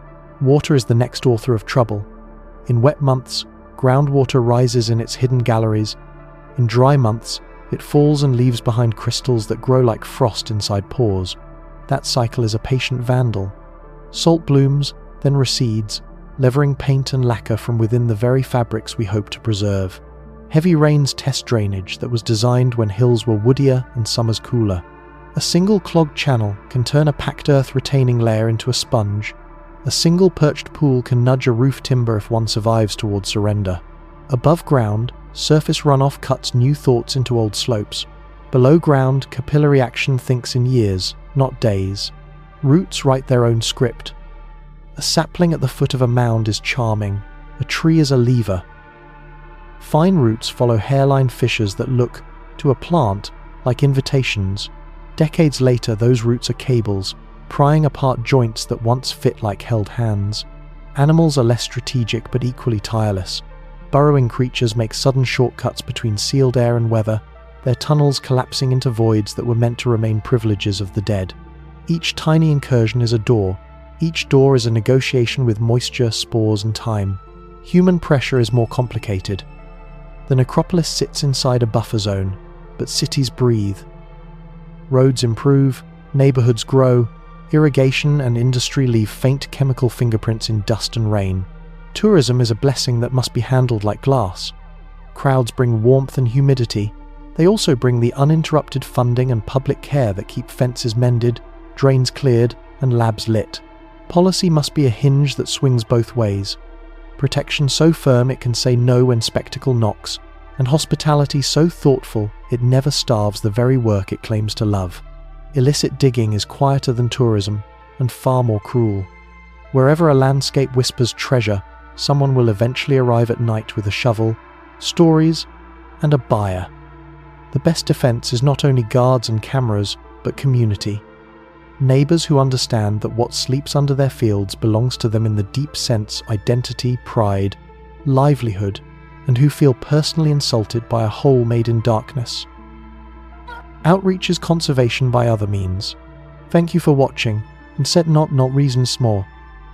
Water is the next author of trouble. In wet months, groundwater rises in its hidden galleries. In dry months, it falls and leaves behind crystals that grow like frost inside pores. That cycle is a patient vandal. Salt blooms, then recedes, levering paint and lacquer from within the very fabrics we hope to preserve. Heavy rains test drainage that was designed when hills were woodier and summers cooler. A single clogged channel can turn a packed earth retaining layer into a sponge. A single perched pool can nudge a roof timber if one survives toward surrender. Above ground, surface runoff cuts new thoughts into old slopes. Below ground, capillary action thinks in years, not days. Roots write their own script. A sapling at the foot of a mound is charming. A tree is a lever. Fine roots follow hairline fissures that look, to a plant, like invitations. Decades later, those roots are cables, prying apart joints that once fit like held hands. Animals are less strategic but equally tireless. Burrowing creatures make sudden shortcuts between sealed air and weather, their tunnels collapsing into voids that were meant to remain privileges of the dead. Each tiny incursion is a door. Each door is a negotiation with moisture, spores, and time. Human pressure is more complicated. The necropolis sits inside a buffer zone, but cities breathe. Roads improve, neighborhoods grow, irrigation and industry leave faint chemical fingerprints in dust and rain. Tourism is a blessing that must be handled like glass. Crowds bring warmth and humidity. They also bring the uninterrupted funding and public care that keep fences mended, drains cleared, and labs lit. Policy must be a hinge that swings both ways. Protection so firm it can say no when spectacle knocks, and hospitality so thoughtful it never starves the very work it claims to love. Illicit digging is quieter than tourism, and far more cruel. Wherever a landscape whispers treasure, someone will eventually arrive at night with a shovel, stories, and a buyer. The best defense is not only guards and cameras, but community. Neighbors who understand that what sleeps under their fields belongs to them in the deep sense, identity, pride, livelihood, and who feel personally insulted by a hole made in darkness. Outreach is conservation by other means. Thank you for watching, and set not reasons more.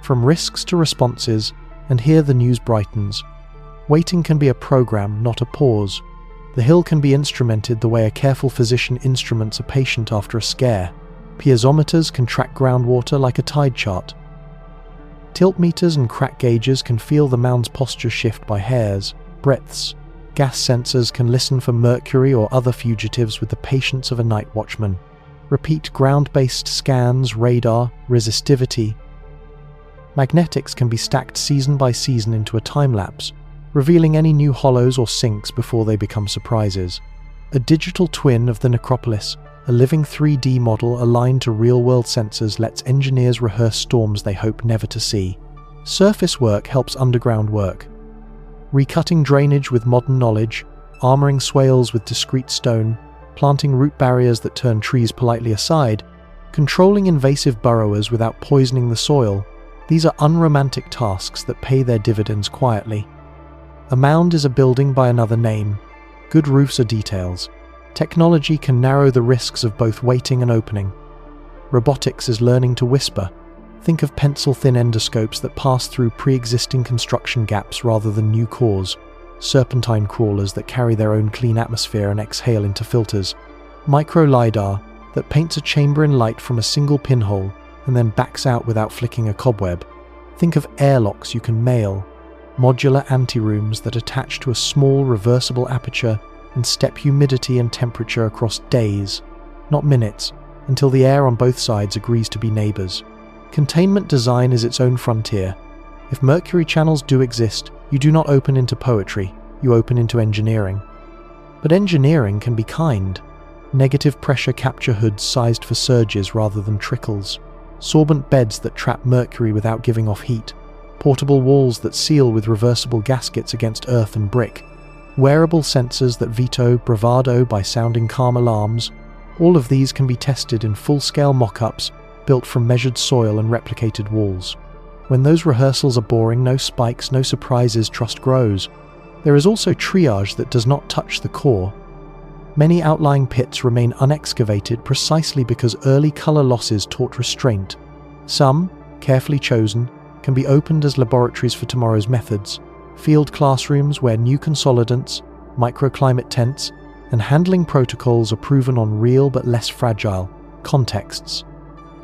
From risks to responses, and here the news brightens. Waiting can be a program, not a pause. The hill can be instrumented the way a careful physician instruments a patient after a scare. Piezometers can track groundwater like a tide chart. Tilt meters and crack gauges can feel the mound's posture shift by hairs, breadths. Gas sensors can listen for mercury or other fugitives with the patience of a night watchman. Repeat ground-based scans, radar, resistivity. Magnetics can be stacked season by season into a time-lapse, revealing any new hollows or sinks before they become surprises. A digital twin of the necropolis, a living 3D model aligned to real-world sensors, lets engineers rehearse storms they hope never to see. Surface work helps underground work. Recutting drainage with modern knowledge, armoring swales with discrete stone, planting root barriers that turn trees politely aside, controlling invasive burrowers without poisoning the soil. These are unromantic tasks that pay their dividends quietly. A mound is a building by another name. Good roofs are details. Technology can narrow the risks of both waiting and opening. Robotics is learning to whisper. Think of pencil-thin endoscopes that pass through pre-existing construction gaps rather than new cores. Serpentine crawlers that carry their own clean atmosphere and exhale into filters. Micro-LiDAR that paints a chamber in light from a single pinhole and then backs out without flicking a cobweb. Think of airlocks you can mail. Modular anterooms that attach to a small reversible aperture and step humidity and temperature across days, not minutes, until the air on both sides agrees to be neighbors. Containment design is its own frontier. If mercury channels do exist, you do not open into poetry, you open into engineering. But engineering can be kind. Negative pressure capture hoods sized for surges rather than trickles. Sorbent beds that trap mercury without giving off heat. Portable walls that seal with reversible gaskets against earth and brick. Wearable sensors that veto bravado by sounding calm alarms. All of these can be tested in full-scale mock-ups built from measured soil and replicated walls. When those rehearsals are boring, no spikes, no surprises, trust grows. There is also triage that does not touch the core. Many outlying pits remain unexcavated precisely because early color losses taught restraint. Some, carefully chosen, can be opened as laboratories for tomorrow's methods, field classrooms where new consolidants, microclimate tents, and handling protocols are proven on real but less fragile contexts.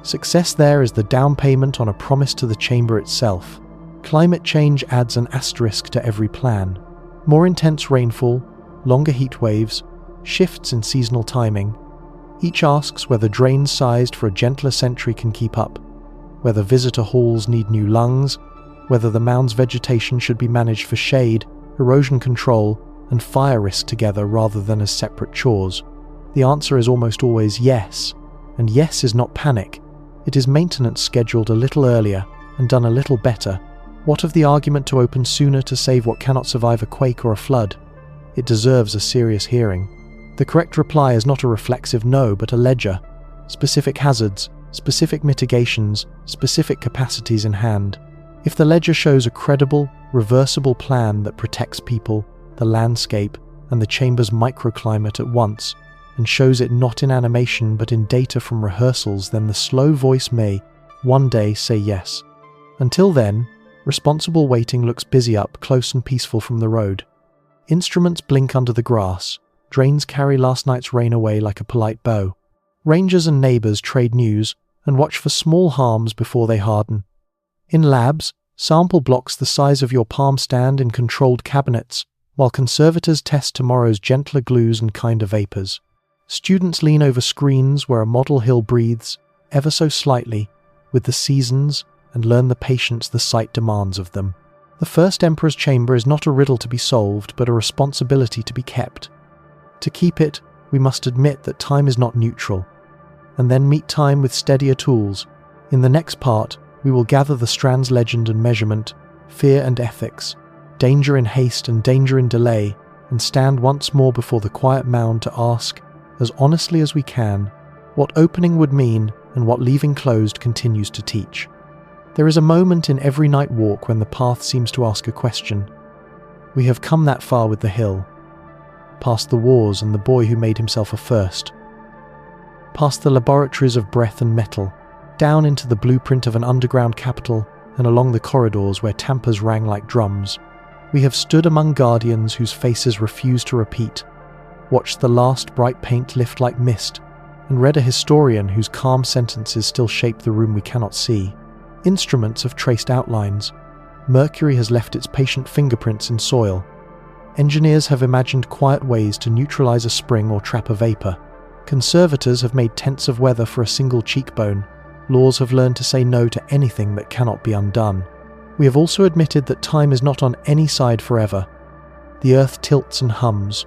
Success there is the down payment on a promise to the chamber itself. Climate change adds an asterisk to every plan. More intense rainfall, longer heat waves, shifts in seasonal timing. Each asks whether drains sized for a gentler century can keep up, whether visitor halls need new lungs, whether the mound's vegetation should be managed for shade, erosion control, and fire risk together rather than as separate chores. The answer is almost always yes, and yes is not panic. It is maintenance scheduled a little earlier and done a little better. What of the argument to open sooner to save what cannot survive a quake or a flood? It deserves a serious hearing. The correct reply is not a reflexive no, but a ledger. Specific hazards, specific mitigations, specific capacities in hand. If the ledger shows a credible, reversible plan that protects people, the landscape, and the chamber's microclimate at once, and shows it not in animation but in data from rehearsals, then the slow voice may, one day, say yes. Until then, responsible waiting looks busy up close and peaceful from the road. Instruments blink under the grass, drains carry last night's rain away like a polite bow. Rangers and neighbours trade news and watch for small harms before they harden. In labs, sample blocks the size of your palm stand in controlled cabinets, while conservators test tomorrow's gentler glues and kinder vapours. Students lean over screens where a model hill breathes, ever so slightly, with the seasons, and learn the patience the site demands of them. The first Emperor's Chamber is not a riddle to be solved, but a responsibility to be kept. To keep it, we must admit that time is not neutral, and then meet time with steadier tools. In the next part, we will gather the strands legend and measurement, fear and ethics, danger in haste and danger in delay, and stand once more before the quiet mound to ask, as honestly as we can, what opening would mean and what leaving closed continues to teach. There is a moment in every night walk when the path seems to ask a question. We have come that far with the hill, past the wars and the boy who made himself a first, past the laboratories of breath and metal, down into the blueprint of an underground capital and along the corridors where tampers rang like drums. We have stood among guardians whose faces refuse to repeat, watched the last bright paint lift like mist, and read a historian whose calm sentences still shape the room we cannot see. Instruments have traced outlines. Mercury has left its patient fingerprints in soil. Engineers have imagined quiet ways to neutralize a spring or trap a vapor. Conservators have made tents of weather for a single cheekbone. Laws have learned to say no to anything that cannot be undone. We have also admitted that time is not on any side forever. The earth tilts and hums.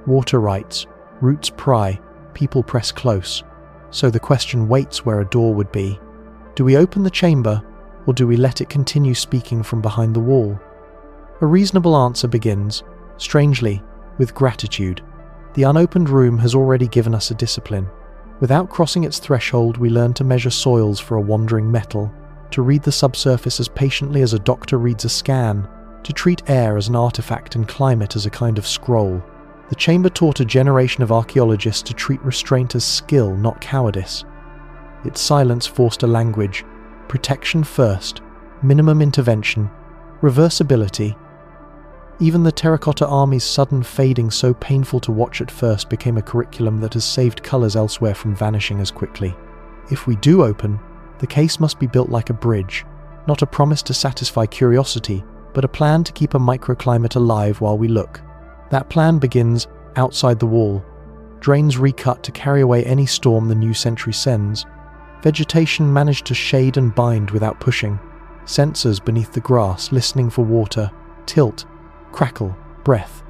Water rights, roots pry, people press close. So the question waits where a door would be. Do we open the chamber, or do we let it continue speaking from behind the wall? A reasonable answer begins, strangely, with gratitude. The unopened room has already given us a discipline. Without crossing its threshold, we learn to measure soils for a wandering metal, to read the subsurface as patiently as a doctor reads a scan, to treat air as an artifact and climate as a kind of scroll. The chamber taught a generation of archaeologists to treat restraint as skill, not cowardice. Its silence forced a language: protection first, minimum intervention, reversibility. Even the Terracotta Army's sudden fading, so painful to watch at first, became a curriculum that has saved colours elsewhere from vanishing as quickly. If we do open, the case must be built like a bridge, not a promise to satisfy curiosity, but a plan to keep a microclimate alive while we look. That plan begins outside the wall. Drains recut to carry away any storm the new century sends. Vegetation managed to shade and bind without pushing. Sensors beneath the grass listening for water, tilt, crackle, breath.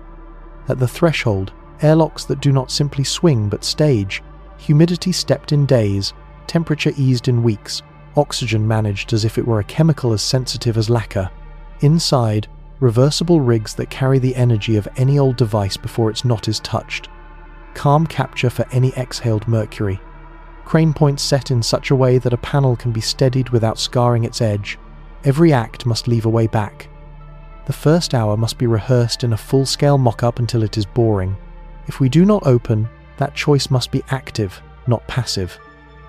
At the threshold, airlocks that do not simply swing but stage. Humidity stepped in days, temperature eased in weeks, oxygen managed as if it were a chemical as sensitive as lacquer. Inside, reversible rigs that carry the energy of any old device before its knot is touched. Calm capture for any exhaled mercury. Crane points set in such a way that a panel can be steadied without scarring its edge. Every act must leave a way back. The first hour must be rehearsed in a full-scale mock-up until it is boring. If we do not open, that choice must be active, not passive.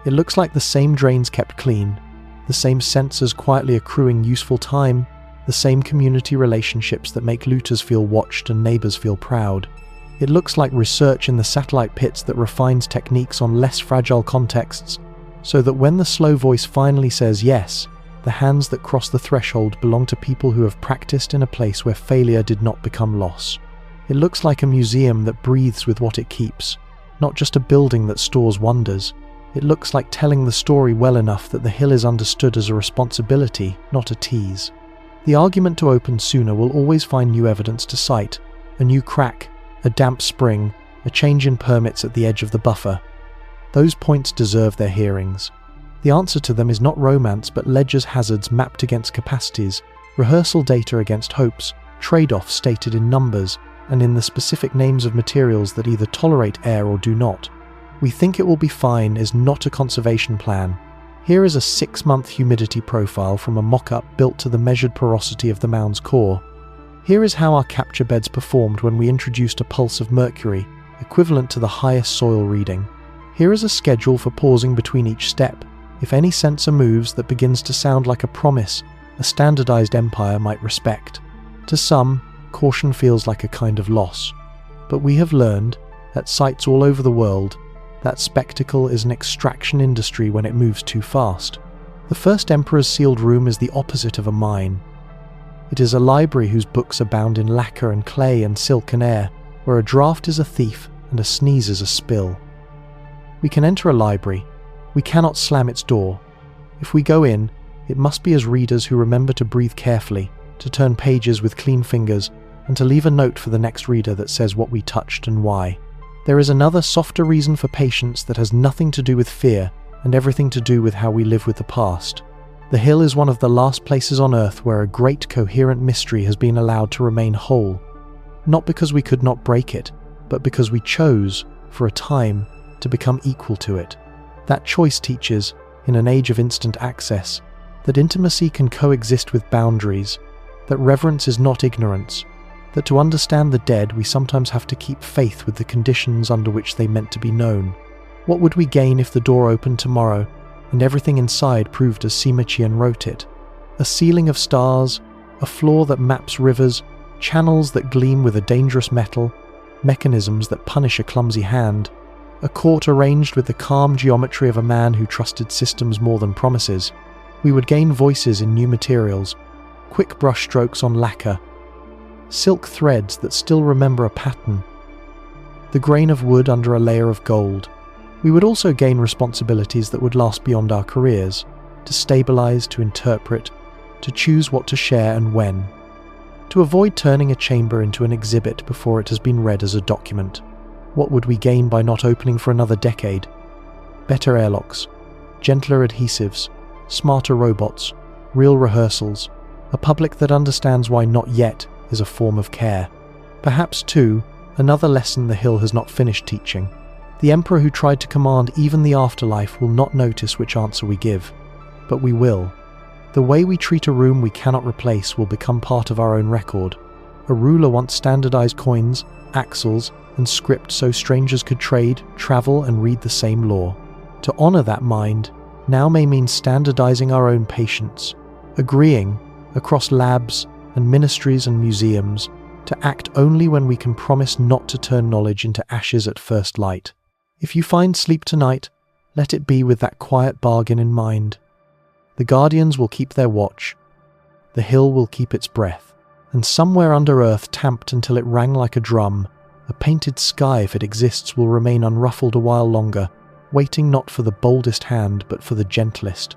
It looks like the same drains kept clean, the same sensors quietly accruing useful time, the same community relationships that make looters feel watched and neighbors feel proud. It looks like research in the satellite pits that refines techniques on less fragile contexts, so that when the slow voice finally says yes, the hands that cross the threshold belong to people who have practiced in a place where failure did not become loss. It looks like a museum that breathes with what it keeps, not just a building that stores wonders. It looks like telling the story well enough that the hill is understood as a responsibility, not a tease. The argument to open sooner will always find new evidence to cite, a new crack, a damp spring, a change in permits at the edge of the buffer. Those points deserve their hearings. The answer to them is not romance but ledger's hazards mapped against capacities, rehearsal data against hopes, trade-offs stated in numbers, and in the specific names of materials that either tolerate air or do not. We think it will be fine is not a conservation plan. Here is a 6-month humidity profile from a mock-up built to the measured porosity of the mound's core. Here is how our capture beds performed when we introduced a pulse of mercury, equivalent to the highest soil reading. Here is a schedule for pausing between each step. If any sensor moves that begins to sound like a promise, a standardized empire might respect. To some, caution feels like a kind of loss. But we have learned, at sites all over the world, that spectacle is an extraction industry when it moves too fast. The first Emperor's sealed room is the opposite of a mine. It is a library whose books are bound in lacquer and clay and silk and air, where a draft is a thief and a sneeze is a spill. We can enter a library. We cannot slam its door. If we go in, it must be as readers who remember to breathe carefully, to turn pages with clean fingers, and to leave a note for the next reader that says what we touched and why. There is another softer reason for patience that has nothing to do with fear and everything to do with how we live with the past. The hill is one of the last places on Earth where a great coherent mystery has been allowed to remain whole. Not because we could not break it, but because we chose, for a time, to become equal to it. That choice teaches, in an age of instant access, that intimacy can coexist with boundaries, that reverence is not ignorance, that to understand the dead we sometimes have to keep faith with the conditions under which they meant to be known. What would we gain if the door opened tomorrow, and everything inside proved as Sima Qian wrote it? A ceiling of stars, a floor that maps rivers, channels that gleam with a dangerous metal, mechanisms that punish a clumsy hand, a court arranged with the calm geometry of a man who trusted systems more than promises. We would gain voices in new materials, quick brush strokes on lacquer, silk threads that still remember a pattern, the grain of wood under a layer of gold. We would also gain responsibilities that would last beyond our careers, to stabilize, to interpret, to choose what to share and when, to avoid turning a chamber into an exhibit before it has been read as a document. What would we gain by not opening for another decade? Better airlocks, gentler adhesives, smarter robots, real rehearsals, a public that understands why not yet is a form of care. Perhaps, too, another lesson the hill has not finished teaching. The Emperor who tried to command even the afterlife will not notice which answer we give. But we will. The way we treat a room we cannot replace will become part of our own record. A ruler once standardized coins, axles, and script so strangers could trade, travel, and read the same law. To honor that mind now may mean standardizing our own patience, agreeing, across labs and ministries and museums, to act only when we can promise not to turn knowledge into ashes at first light. If you find sleep tonight, let it be with that quiet bargain in mind. The guardians will keep their watch. The hill will keep its breath. And somewhere under earth, tamped until it rang like a drum, a painted sky, if it exists, will remain unruffled a while longer, waiting not for the boldest hand but for the gentlest.